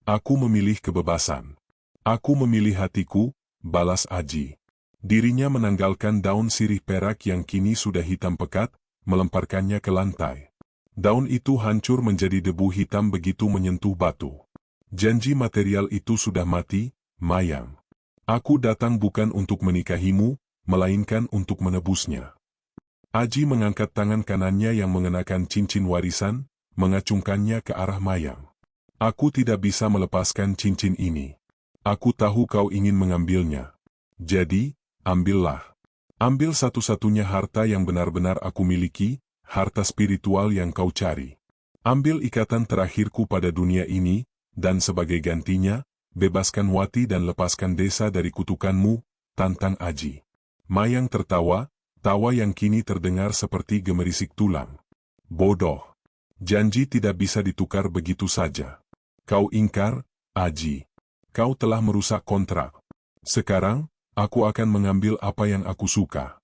Aku memilih kebebasan. Aku memilih hatiku, balas Aji. Dirinya menanggalkan daun sirih perak yang kini sudah hitam pekat, melemparkannya ke lantai. Daun itu hancur menjadi debu hitam begitu menyentuh batu. Janji material itu sudah mati, Mayang. Aku datang bukan untuk menikahimu, melainkan untuk menebusnya. Aji mengangkat tangan kanannya yang mengenakan cincin warisan, mengacungkannya ke arah Mayang. Aku tidak bisa melepaskan cincin ini. Aku tahu kau ingin mengambilnya. Jadi, ambillah. Ambil satu-satunya harta yang benar-benar aku miliki, harta spiritual yang kau cari. Ambil ikatan terakhirku pada dunia ini, dan sebagai gantinya, bebaskan Wati dan lepaskan desa dari kutukanmu, tantang Aji. Mayang tertawa, tawa yang kini terdengar seperti gemerisik tulang. Bodoh. Janji tidak bisa ditukar begitu saja. Kau ingkar, Aji. Kau telah merusak kontrak. Sekarang, aku akan mengambil apa yang aku suka.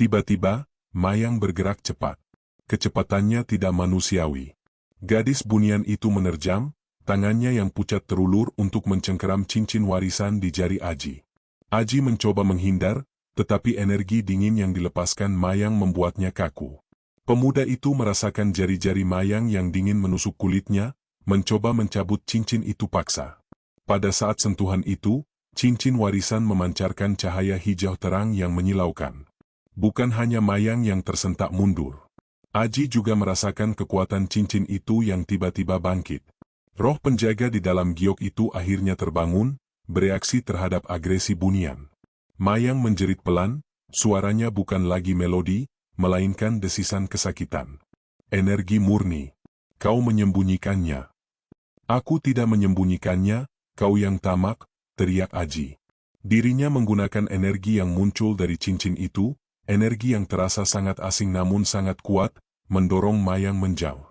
Tiba-tiba, Mayang bergerak cepat. Kecepatannya tidak manusiawi. Gadis bunian itu menerjang, tangannya yang pucat terulur untuk mencengkeram cincin warisan di jari Aji. Aji mencoba menghindar, tetapi energi dingin yang dilepaskan Mayang membuatnya kaku. Pemuda itu merasakan jari-jari Mayang yang dingin menusuk kulitnya, mencoba mencabut cincin itu paksa. Pada saat sentuhan itu, cincin warisan memancarkan cahaya hijau terang yang menyilaukan. Bukan hanya Mayang yang tersentak mundur. Aji juga merasakan kekuatan cincin itu yang tiba-tiba bangkit. Roh penjaga di dalam giok itu akhirnya terbangun, bereaksi terhadap agresi bunian. Mayang menjerit pelan, suaranya bukan lagi melodi, melainkan desisan kesakitan. Energi murni. Kau menyembunyikannya. Aku tidak menyembunyikannya, kau yang tamak, teriak Aji. Dirinya menggunakan energi yang muncul dari cincin itu, energi yang terasa sangat asing namun sangat kuat, mendorong Mayang menjauh.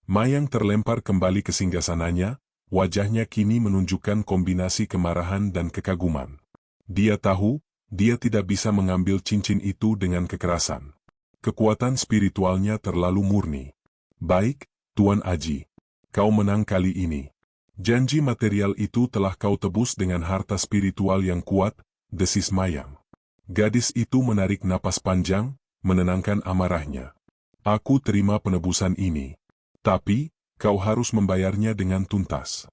Mayang terlempar kembali ke singgasananya, wajahnya kini menunjukkan kombinasi kemarahan dan kekaguman. Dia tahu, dia tidak bisa mengambil cincin itu dengan kekerasan. Kekuatan spiritualnya terlalu murni. Baik, Tuan Aji. Kau menang kali ini. Janji material itu telah kau tebus dengan harta spiritual yang kuat, desis Mayang. Gadis itu menarik napas panjang, menenangkan amarahnya. Aku terima penebusan ini. Tapi, kau harus membayarnya dengan tuntas.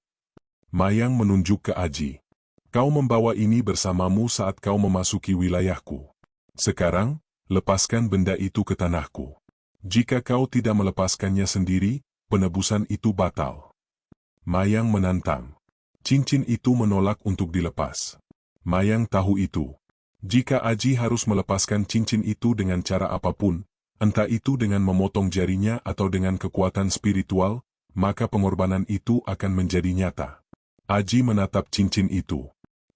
Mayang menunjuk ke Aji. Kau membawa ini bersamamu saat kau memasuki wilayahku. Sekarang, lepaskan benda itu ke tanahku. Jika kau tidak melepaskannya sendiri, penebusan itu batal. Mayang menantang. Cincin itu menolak untuk dilepas. Mayang tahu itu. Jika Aji harus melepaskan cincin itu dengan cara apapun, entah itu dengan memotong jarinya atau dengan kekuatan spiritual, maka pengorbanan itu akan menjadi nyata. Aji menatap cincin itu.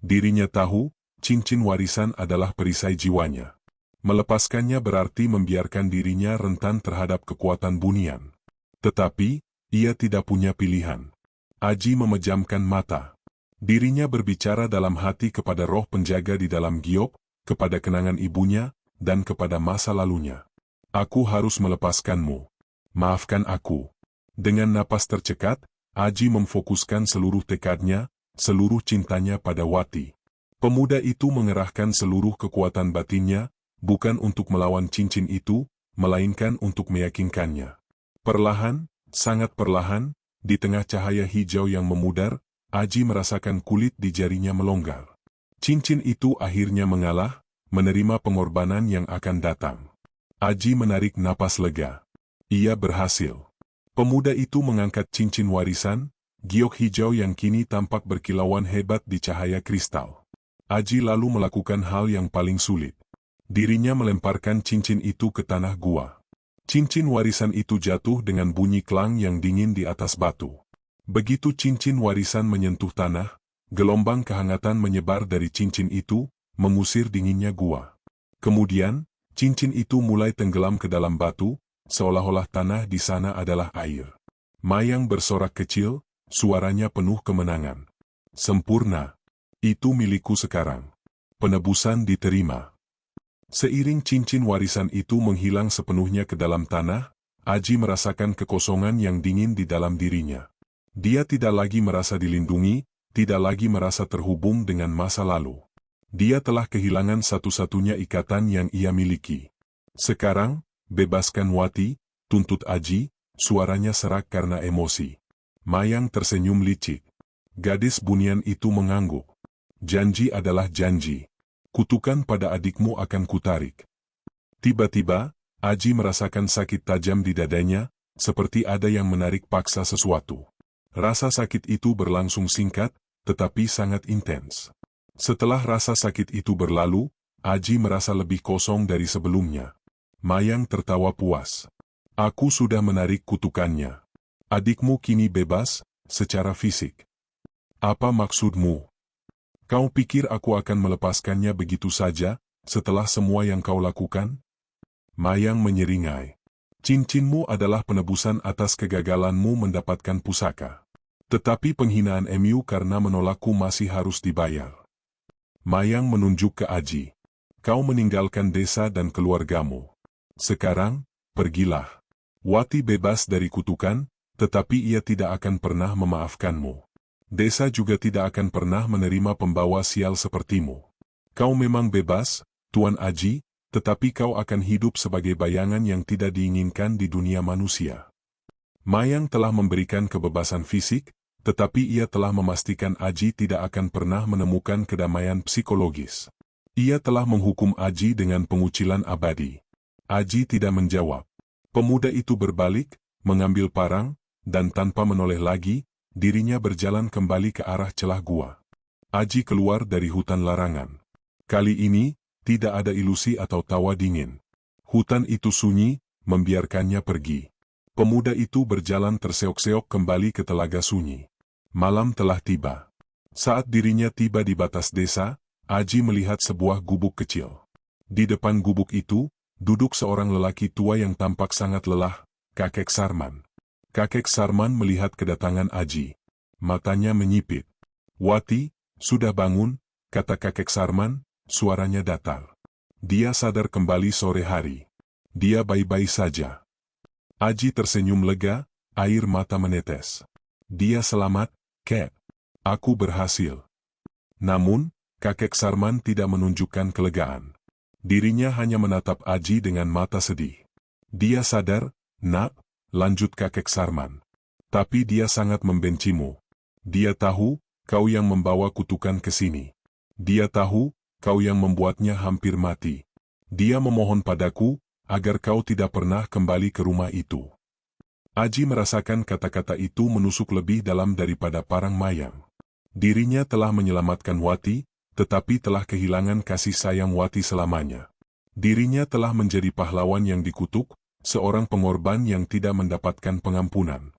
Dirinya tahu, cincin warisan adalah perisai jiwanya. Melepaskannya berarti membiarkan dirinya rentan terhadap kekuatan bunian. Tetapi, ia tidak punya pilihan. Aji memejamkan mata. Dirinya berbicara dalam hati kepada roh penjaga di dalam giok, kepada kenangan ibunya, dan kepada masa lalunya. Aku harus melepaskanmu. Maafkan aku. Dengan napas tercekat, Aji memfokuskan seluruh tekadnya, seluruh cintanya pada Wati. Pemuda itu mengerahkan seluruh kekuatan batinnya, bukan untuk melawan cincin itu, melainkan untuk meyakinkannya. Perlahan, sangat perlahan, di tengah cahaya hijau yang memudar, Aji merasakan kulit di jarinya melonggar. Cincin itu akhirnya mengalah, menerima pengorbanan yang akan datang. Aji menarik napas lega. Ia berhasil. Pemuda itu mengangkat cincin warisan, giok hijau yang kini tampak berkilauan hebat di cahaya kristal. Aji lalu melakukan hal yang paling sulit. Dirinya melemparkan cincin itu ke tanah gua. Cincin warisan itu jatuh dengan bunyi klang yang dingin di atas batu. Begitu cincin warisan menyentuh tanah, gelombang kehangatan menyebar dari cincin itu, mengusir dinginnya gua. Kemudian, cincin itu mulai tenggelam ke dalam batu, seolah-olah tanah di sana adalah air. Mayang bersorak kecil, suaranya penuh kemenangan. Sempurna. Itu milikku sekarang. Penebusan diterima. Seiring cincin warisan itu menghilang sepenuhnya ke dalam tanah, Aji merasakan kekosongan yang dingin di dalam dirinya. Dia tidak lagi merasa dilindungi, tidak lagi merasa terhubung dengan masa lalu. Dia telah kehilangan satu-satunya ikatan yang ia miliki. Sekarang, bebaskan Wati, tuntut Aji, suaranya serak karena emosi. Mayang tersenyum licik. Gadis bunian itu mengangguk. Janji adalah janji. Kutukan pada adikmu akan kutarik. Tiba-tiba, Aji merasakan sakit tajam di dadanya, seperti ada yang menarik paksa sesuatu. Rasa sakit itu berlangsung singkat, tetapi sangat intens. Setelah rasa sakit itu berlalu, Aji merasa lebih kosong dari sebelumnya. Mayang tertawa puas. Aku sudah menarik kutukannya. Adikmu kini bebas, secara fisik. Apa maksudmu? Kau pikir aku akan melepaskannya begitu saja, setelah semua yang kau lakukan? Mayang menyeringai. Cincinmu adalah penebusan atas kegagalanmu mendapatkan pusaka. Tetapi penghinaan MU karena menolakku masih harus dibayar. Mayang menunjuk ke Aji. Kau meninggalkan desa dan keluargamu. Sekarang, pergilah. Wati bebas dari kutukan, tetapi ia tidak akan pernah memaafkanmu. Desa juga tidak akan pernah menerima pembawa sial sepertimu. Kau memang bebas, Tuan Aji, tetapi kau akan hidup sebagai bayangan yang tidak diinginkan di dunia manusia. Mayang telah memberikan kebebasan fisik, tetapi ia telah memastikan Aji tidak akan pernah menemukan kedamaian psikologis. Ia telah menghukum Aji dengan pengucilan abadi. Aji tidak menjawab. Pemuda itu berbalik, mengambil parang, dan tanpa menoleh lagi, dirinya berjalan kembali ke arah celah gua. Aji keluar dari hutan larangan. Kali ini, tidak ada ilusi atau tawa dingin. Hutan itu sunyi, membiarkannya pergi. Pemuda itu berjalan terseok-seok kembali ke telaga sunyi. Malam telah tiba. Saat dirinya tiba di batas desa, Aji melihat sebuah gubuk kecil. Di depan gubuk itu, duduk seorang lelaki tua yang tampak sangat lelah, Kakek Sarman. Kakek Sarman melihat kedatangan Aji. Matanya menyipit. Wati, sudah bangun, kata Kakek Sarman, suaranya datar. Dia sadar kembali sore hari. Dia baik-baik saja. Aji tersenyum lega, air mata menetes. Dia selamat, Kek. Aku berhasil. Namun, Kakek Sarman tidak menunjukkan kelegaan. Dirinya hanya menatap Aji dengan mata sedih. Dia sadar, Nak, lanjut Kakek Sarman. Tapi dia sangat membencimu. Dia tahu, kau yang membawa kutukan ke sini. Dia tahu, kau yang membuatnya hampir mati. Dia memohon padaku, agar kau tidak pernah kembali ke rumah itu. Aji merasakan kata-kata itu menusuk lebih dalam daripada parang mayang. Dirinya telah menyelamatkan Wati, tetapi telah kehilangan kasih sayang Wati selamanya. Dirinya telah menjadi pahlawan yang dikutuk, seorang pengorban yang tidak mendapatkan pengampunan.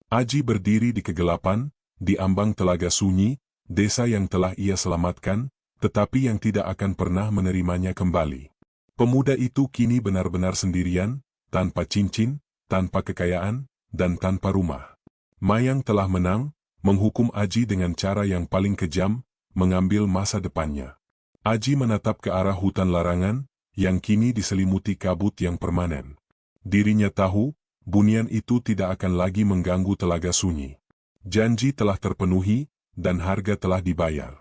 Aji berdiri di kegelapan, di ambang telaga sunyi, desa yang telah ia selamatkan, tetapi yang tidak akan pernah menerimanya kembali. Pemuda itu kini benar-benar sendirian, tanpa cincin, tanpa kekayaan, dan tanpa rumah. Mayang telah menang, menghukum Aji dengan cara yang paling kejam, mengambil masa depannya. Aji menatap ke arah hutan larangan, yang kini diselimuti kabut yang permanen. Dirinya tahu, bunian itu tidak akan lagi mengganggu telaga sunyi. Janji telah terpenuhi, dan harga telah dibayar.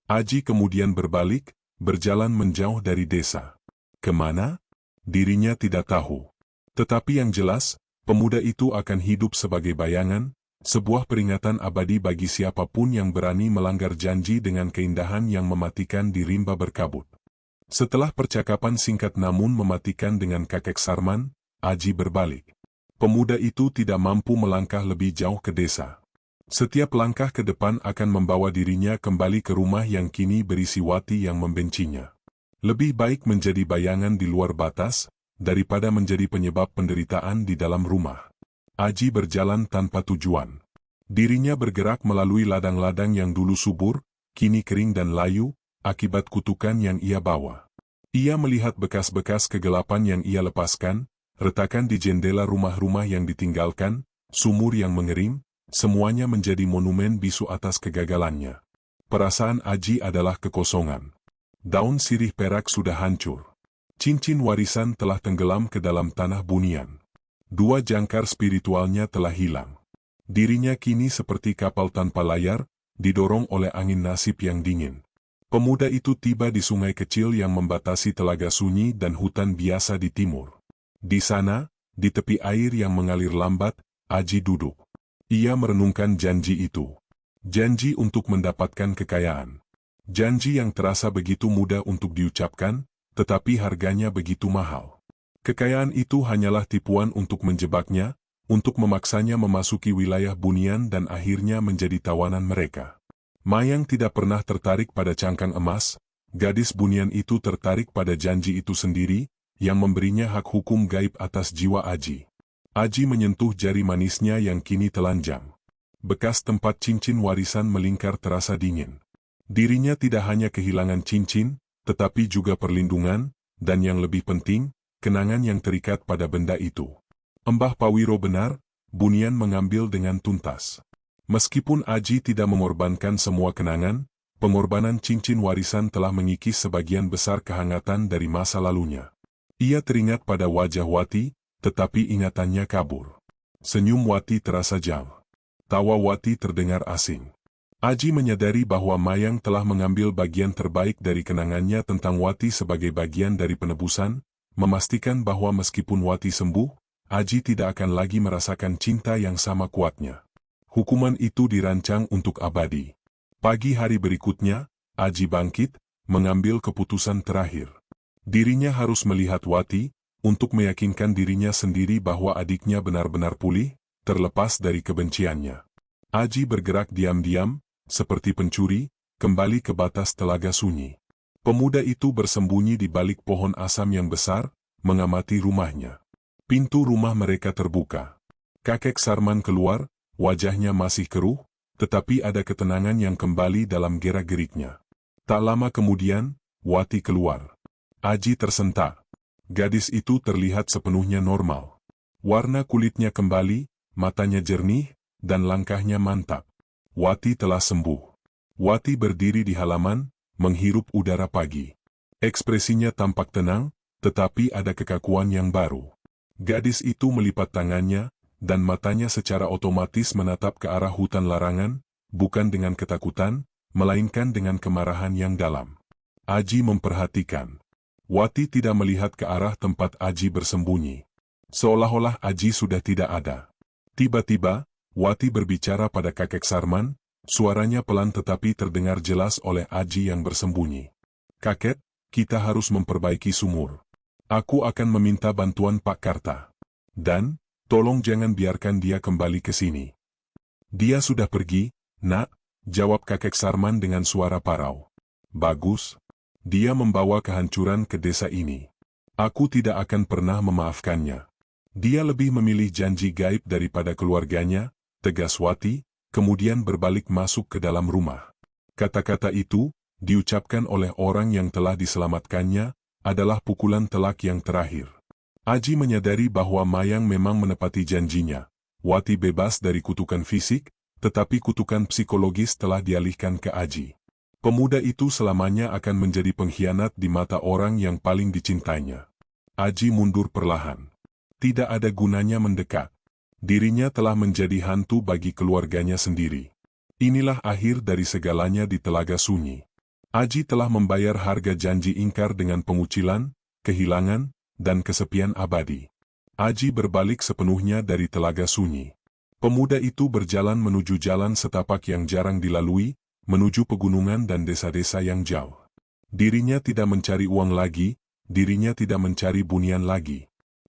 Aji kemudian berbalik, berjalan menjauh dari desa. Kemana? Dirinya tidak tahu. Tetapi yang jelas, pemuda itu akan hidup sebagai bayangan, sebuah peringatan abadi bagi siapapun yang berani melanggar janji dengan keindahan yang mematikan di rimba berkabut. Setelah percakapan singkat namun mematikan dengan Kakek Sarman, Aji berbalik. Pemuda itu tidak mampu melangkah lebih jauh ke desa. Setiap langkah ke depan akan membawa dirinya kembali ke rumah yang kini berisi Wati yang membencinya. Lebih baik menjadi bayangan di luar batas, daripada menjadi penyebab penderitaan di dalam rumah. Aji berjalan tanpa tujuan. Dirinya bergerak melalui ladang-ladang yang dulu subur, kini kering dan layu, akibat kutukan yang ia bawa. Ia melihat bekas-bekas kegelapan yang ia lepaskan, retakan di jendela rumah-rumah yang ditinggalkan, sumur yang mengering, semuanya menjadi monumen bisu atas kegagalannya. Perasaan Aji adalah kekosongan. Daun sirih perak sudah hancur. Cincin warisan telah tenggelam ke dalam tanah bunian. Dua jangkar spiritualnya telah hilang. Dirinya kini seperti kapal tanpa layar, didorong oleh angin nasib yang dingin. Pemuda itu tiba di sungai kecil yang membatasi telaga sunyi dan hutan biasa di timur. Di sana, di tepi air yang mengalir lambat, Aji duduk. Ia merenungkan janji itu. Janji untuk mendapatkan kekayaan. Janji yang terasa begitu mudah untuk diucapkan, tetapi harganya begitu mahal. Kekayaan itu hanyalah tipuan untuk menjebaknya, untuk memaksanya memasuki wilayah bunian dan akhirnya menjadi tawanan mereka. Mayang tidak pernah tertarik pada cangkang emas, gadis bunian itu tertarik pada janji itu sendiri, yang memberinya hak hukum gaib atas jiwa Aji. Aji menyentuh jari manisnya yang kini telanjang. Bekas tempat cincin warisan melingkar terasa dingin. Dirinya tidak hanya kehilangan cincin, tetapi juga perlindungan, dan yang lebih penting, kenangan yang terikat pada benda itu. Mbah Pawiro benar, bunian mengambil dengan tuntas. Meskipun Aji tidak mengorbankan semua kenangan, pengorbanan cincin warisan telah mengikis sebagian besar kehangatan dari masa lalunya. Ia teringat pada wajah Wati, tetapi ingatannya kabur. Senyum Wati terasa jauh. Tawa Wati terdengar asing. Aji menyadari bahwa Mayang telah mengambil bagian terbaik dari kenangannya tentang Wati sebagai bagian dari penebusan, memastikan bahwa meskipun Wati sembuh, Aji tidak akan lagi merasakan cinta yang sama kuatnya. Hukuman itu dirancang untuk abadi. Pagi hari berikutnya, Aji bangkit, mengambil keputusan terakhir. Dirinya harus melihat Wati, untuk meyakinkan dirinya sendiri bahwa adiknya benar-benar pulih, terlepas dari kebenciannya. Aji bergerak diam-diam, seperti pencuri, kembali ke batas telaga sunyi. Pemuda itu bersembunyi di balik pohon asam yang besar, mengamati rumahnya. Pintu rumah mereka terbuka. Kakek Sarman keluar, wajahnya masih keruh, tetapi ada ketenangan yang kembali dalam gerak-geriknya. Tak lama kemudian, Wati keluar. Aji tersentak. Gadis itu terlihat sepenuhnya normal. Warna kulitnya kembali, matanya jernih, dan langkahnya mantap. Wati telah sembuh. Wati berdiri di halaman, menghirup udara pagi. Ekspresinya tampak tenang, tetapi ada kekakuan yang baru. Gadis itu melipat tangannya, dan matanya secara otomatis menatap ke arah hutan larangan, bukan dengan ketakutan, melainkan dengan kemarahan yang dalam. Aji memperhatikan. Wati tidak melihat ke arah tempat Aji bersembunyi. Seolah-olah Aji sudah tidak ada. Tiba-tiba, Wati berbicara pada kakek Sarman, suaranya pelan tetapi terdengar jelas oleh Aji yang bersembunyi. "Kakek, kita harus memperbaiki sumur. Aku akan meminta bantuan Pak Karta. Dan, tolong jangan biarkan dia kembali ke sini." "Dia sudah pergi, Nak," jawab kakek Sarman dengan suara parau. "Bagus. Dia membawa kehancuran ke desa ini. Aku tidak akan pernah memaafkannya. Dia lebih memilih janji gaib daripada keluarganya," tegas Wati, kemudian berbalik masuk ke dalam rumah. Kata-kata itu, diucapkan oleh orang yang telah diselamatkannya, adalah pukulan telak yang terakhir. Aji menyadari bahwa Mayang memang menepati janjinya. Wati bebas dari kutukan fisik, tetapi kutukan psikologis telah dialihkan ke Aji. Pemuda itu selamanya akan menjadi pengkhianat di mata orang yang paling dicintainya. Aji mundur perlahan. Tidak ada gunanya mendekat. Dirinya telah menjadi hantu bagi keluarganya sendiri. Inilah akhir dari segalanya di Telaga Sunyi. Aji telah membayar harga janji ingkar dengan pengucilan, kehilangan, dan kesepian abadi. Aji berbalik sepenuhnya dari Telaga Sunyi. Pemuda itu berjalan menuju jalan setapak yang jarang dilalui, menuju pegunungan dan desa-desa yang jauh. Dirinya tidak mencari uang lagi, dirinya tidak mencari bunian lagi.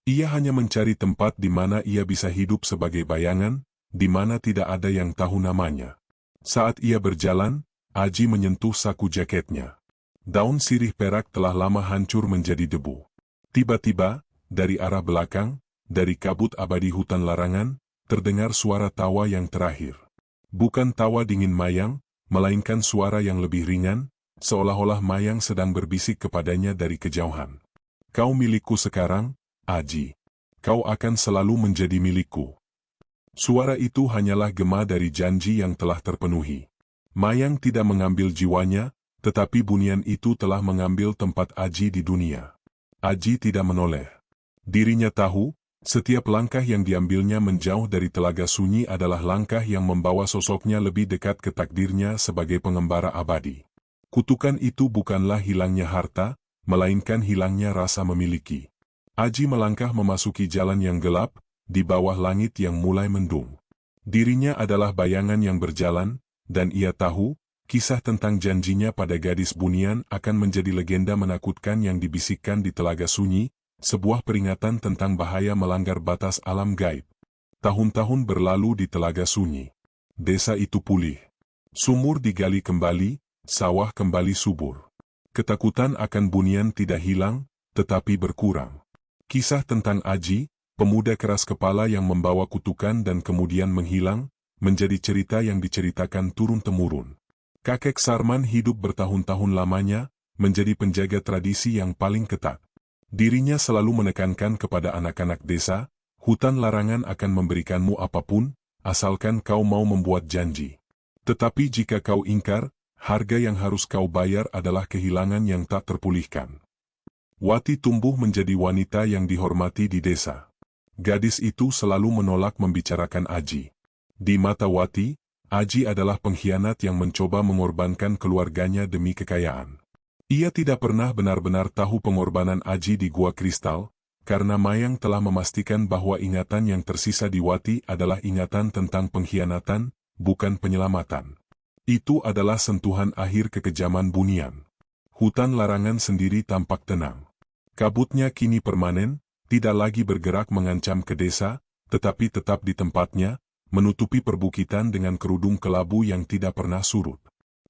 Ia hanya mencari tempat di mana ia bisa hidup sebagai bayangan, di mana tidak ada yang tahu namanya. Saat ia berjalan, Aji menyentuh saku jaketnya. Daun sirih perak telah lama hancur menjadi debu. Tiba-tiba, dari arah belakang, dari kabut abadi hutan larangan, terdengar suara tawa yang terakhir. Bukan tawa dingin Mayang, melainkan suara yang lebih ringan, seolah-olah Mayang sedang berbisik kepadanya dari kejauhan. Kau milikku sekarang, Aji. Kau akan selalu menjadi milikku. Suara itu hanyalah gema dari janji yang telah terpenuhi. Mayang tidak mengambil jiwanya, tetapi bunian itu telah mengambil tempat Aji di dunia. Aji tidak menoleh. Dirinya tahu, setiap langkah yang diambilnya menjauh dari Telaga Sunyi adalah langkah yang membawa sosoknya lebih dekat ke takdirnya sebagai pengembara abadi. Kutukan itu bukanlah hilangnya harta, melainkan hilangnya rasa memiliki. Aji melangkah memasuki jalan yang gelap, di bawah langit yang mulai mendung. Dirinya adalah bayangan yang berjalan, dan ia tahu, kisah tentang janjinya pada gadis bunian akan menjadi legenda menakutkan yang dibisikkan di Telaga Sunyi, sebuah peringatan tentang bahaya melanggar batas alam gaib. Tahun-tahun berlalu di Telaga Sunyi. Desa itu pulih. Sumur digali kembali, sawah kembali subur. Ketakutan akan bunian tidak hilang, tetapi berkurang. Kisah tentang Aji, pemuda keras kepala yang membawa kutukan dan kemudian menghilang, menjadi cerita yang diceritakan turun-temurun. Kakek Sarman hidup bertahun-tahun lamanya, menjadi penjaga tradisi yang paling ketat. Dirinya selalu menekankan kepada anak-anak desa, hutan larangan akan memberikanmu apapun, asalkan kau mau membuat janji. Tetapi jika kau ingkar, harga yang harus kau bayar adalah kehilangan yang tak terpulihkan. Wati tumbuh menjadi wanita yang dihormati di desa. Gadis itu selalu menolak membicarakan Aji. Di mata Wati, Aji adalah pengkhianat yang mencoba mengorbankan keluarganya demi kekayaan. Ia tidak pernah benar-benar tahu pengorbanan Aji di Gua Kristal, karena Mayang telah memastikan bahwa ingatan yang tersisa di Wati adalah ingatan tentang pengkhianatan, bukan penyelamatan. Itu adalah sentuhan akhir kekejaman bunian. Hutan larangan sendiri tampak tenang. Kabutnya kini permanen, tidak lagi bergerak mengancam ke desa, tetapi tetap di tempatnya, menutupi perbukitan dengan kerudung kelabu yang tidak pernah surut.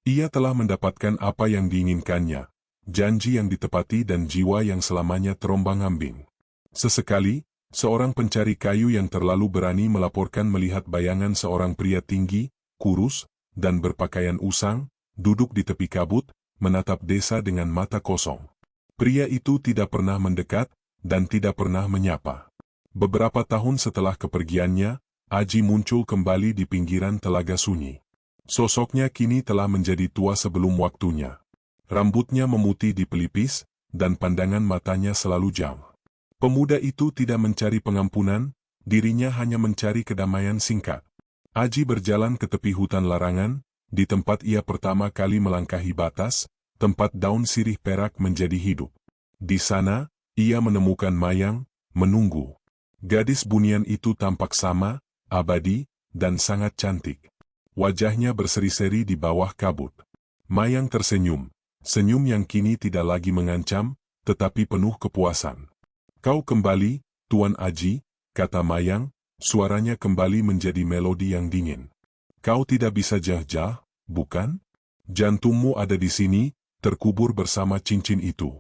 Ia telah mendapatkan apa yang diinginkannya, janji yang ditepati dan jiwa yang selamanya terombang-ambing. Sesekali, seorang pencari kayu yang terlalu berani melaporkan melihat bayangan seorang pria tinggi, kurus, dan berpakaian usang, duduk di tepi kabut, menatap desa dengan mata kosong. Pria itu tidak pernah mendekat, dan tidak pernah menyapa. Beberapa tahun setelah kepergiannya, Aji muncul kembali di pinggiran Telaga Sunyi. Sosoknya kini telah menjadi tua sebelum waktunya. Rambutnya memutih di pelipis, dan pandangan matanya selalu jauh. Pemuda itu tidak mencari pengampunan, dirinya hanya mencari kedamaian singkat. Aji berjalan ke tepi hutan larangan, di tempat ia pertama kali melangkahi batas, tempat daun sirih perak menjadi hidup. Di sana, ia menemukan Mayang, menunggu. Gadis bunian itu tampak sama, abadi, dan sangat cantik. Wajahnya berseri-seri di bawah kabut. Mayang tersenyum, senyum yang kini tidak lagi mengancam, tetapi penuh kepuasan. Kau kembali, Tuan Aji, kata Mayang, suaranya kembali menjadi melodi yang dingin. Kau tidak bisa jah-jah, bukan? Jantungmu ada di sini, terkubur bersama cincin itu.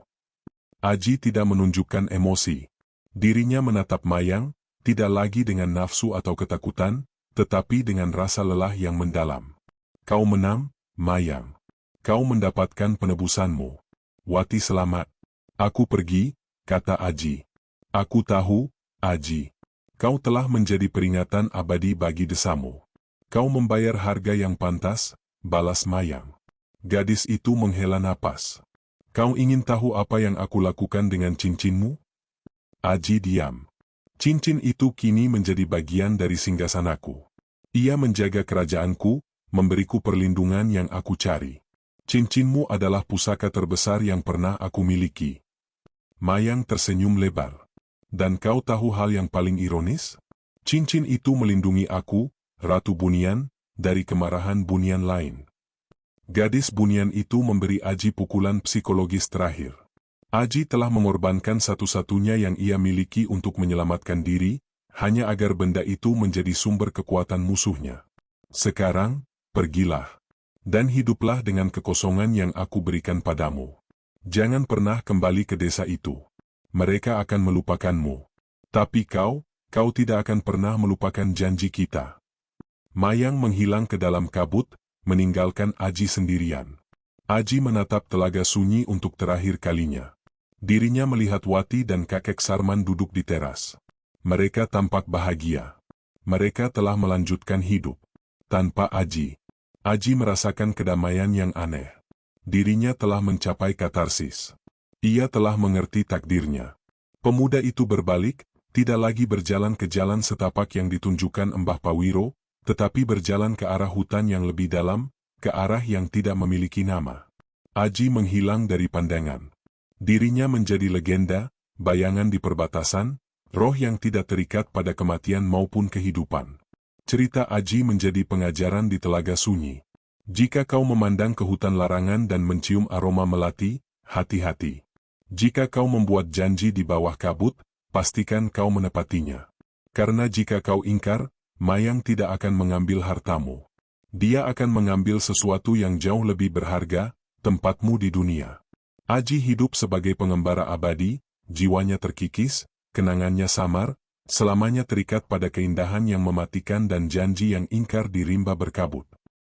Aji tidak menunjukkan emosi. Dirinya menatap Mayang, tidak lagi dengan nafsu atau ketakutan, tetapi dengan rasa lelah yang mendalam. Kau menang, Mayang. Kau mendapatkan penebusanmu. Wati selamat. Aku pergi, kata Aji. Aku tahu, Aji. Kau telah menjadi peringatan abadi bagi desamu. Kau membayar harga yang pantas, balas Mayang. Gadis itu menghela napas. Kau ingin tahu apa yang aku lakukan dengan cincinmu? Aji diam. Cincin itu kini menjadi bagian dari singgasanaku. Ia menjaga kerajaanku, memberiku perlindungan yang aku cari. Cincinmu adalah pusaka terbesar yang pernah aku miliki. Mayang tersenyum lebar. Dan kau tahu hal yang paling ironis? Cincin itu melindungi aku, Ratu Bunian, dari kemarahan bunian lain. Gadis bunian itu memberi Aji pukulan psikologis terakhir. Aji telah mengorbankan satu-satunya yang ia miliki untuk menyelamatkan diri, hanya agar benda itu menjadi sumber kekuatan musuhnya. Sekarang, pergilah. Dan hiduplah dengan kekosongan yang aku berikan padamu. Jangan pernah kembali ke desa itu. mereka akan melupakanmu. Tapi kau tidak akan pernah melupakan janji kita. Mayang menghilang ke dalam kabut, meninggalkan Aji sendirian. Aji menatap telaga sunyi untuk terakhir kalinya. Dirinya melihat Wati dan kakek Sarman duduk di teras. Mereka tampak bahagia. Mereka telah melanjutkan hidup. Tanpa Aji. Aji merasakan kedamaian yang aneh. Dirinya telah mencapai katarsis. Ia telah mengerti takdirnya. Pemuda itu berbalik, tidak lagi berjalan ke jalan setapak yang ditunjukkan Mbah Pawiro, tetapi berjalan ke arah hutan yang lebih dalam, ke arah yang tidak memiliki nama. Aji menghilang dari pandangan. Dirinya menjadi legenda, bayangan di perbatasan, roh yang tidak terikat pada kematian maupun kehidupan. Cerita Aji menjadi pengajaran di Telaga Sunyi. Jika kau memandang ke hutan larangan dan mencium aroma melati, hati-hati. Jika kau membuat janji di bawah kabut, pastikan kau menepatinya. Karena jika kau ingkar, Mayang tidak akan mengambil hartamu. Dia akan mengambil sesuatu yang jauh lebih berharga, tempatmu di dunia. Aji hidup sebagai pengembara abadi, jiwanya terkikis, kenangannya samar, selamanya terikat pada keindahan yang mematikan dan janji yang ingkar di rimba berkabut.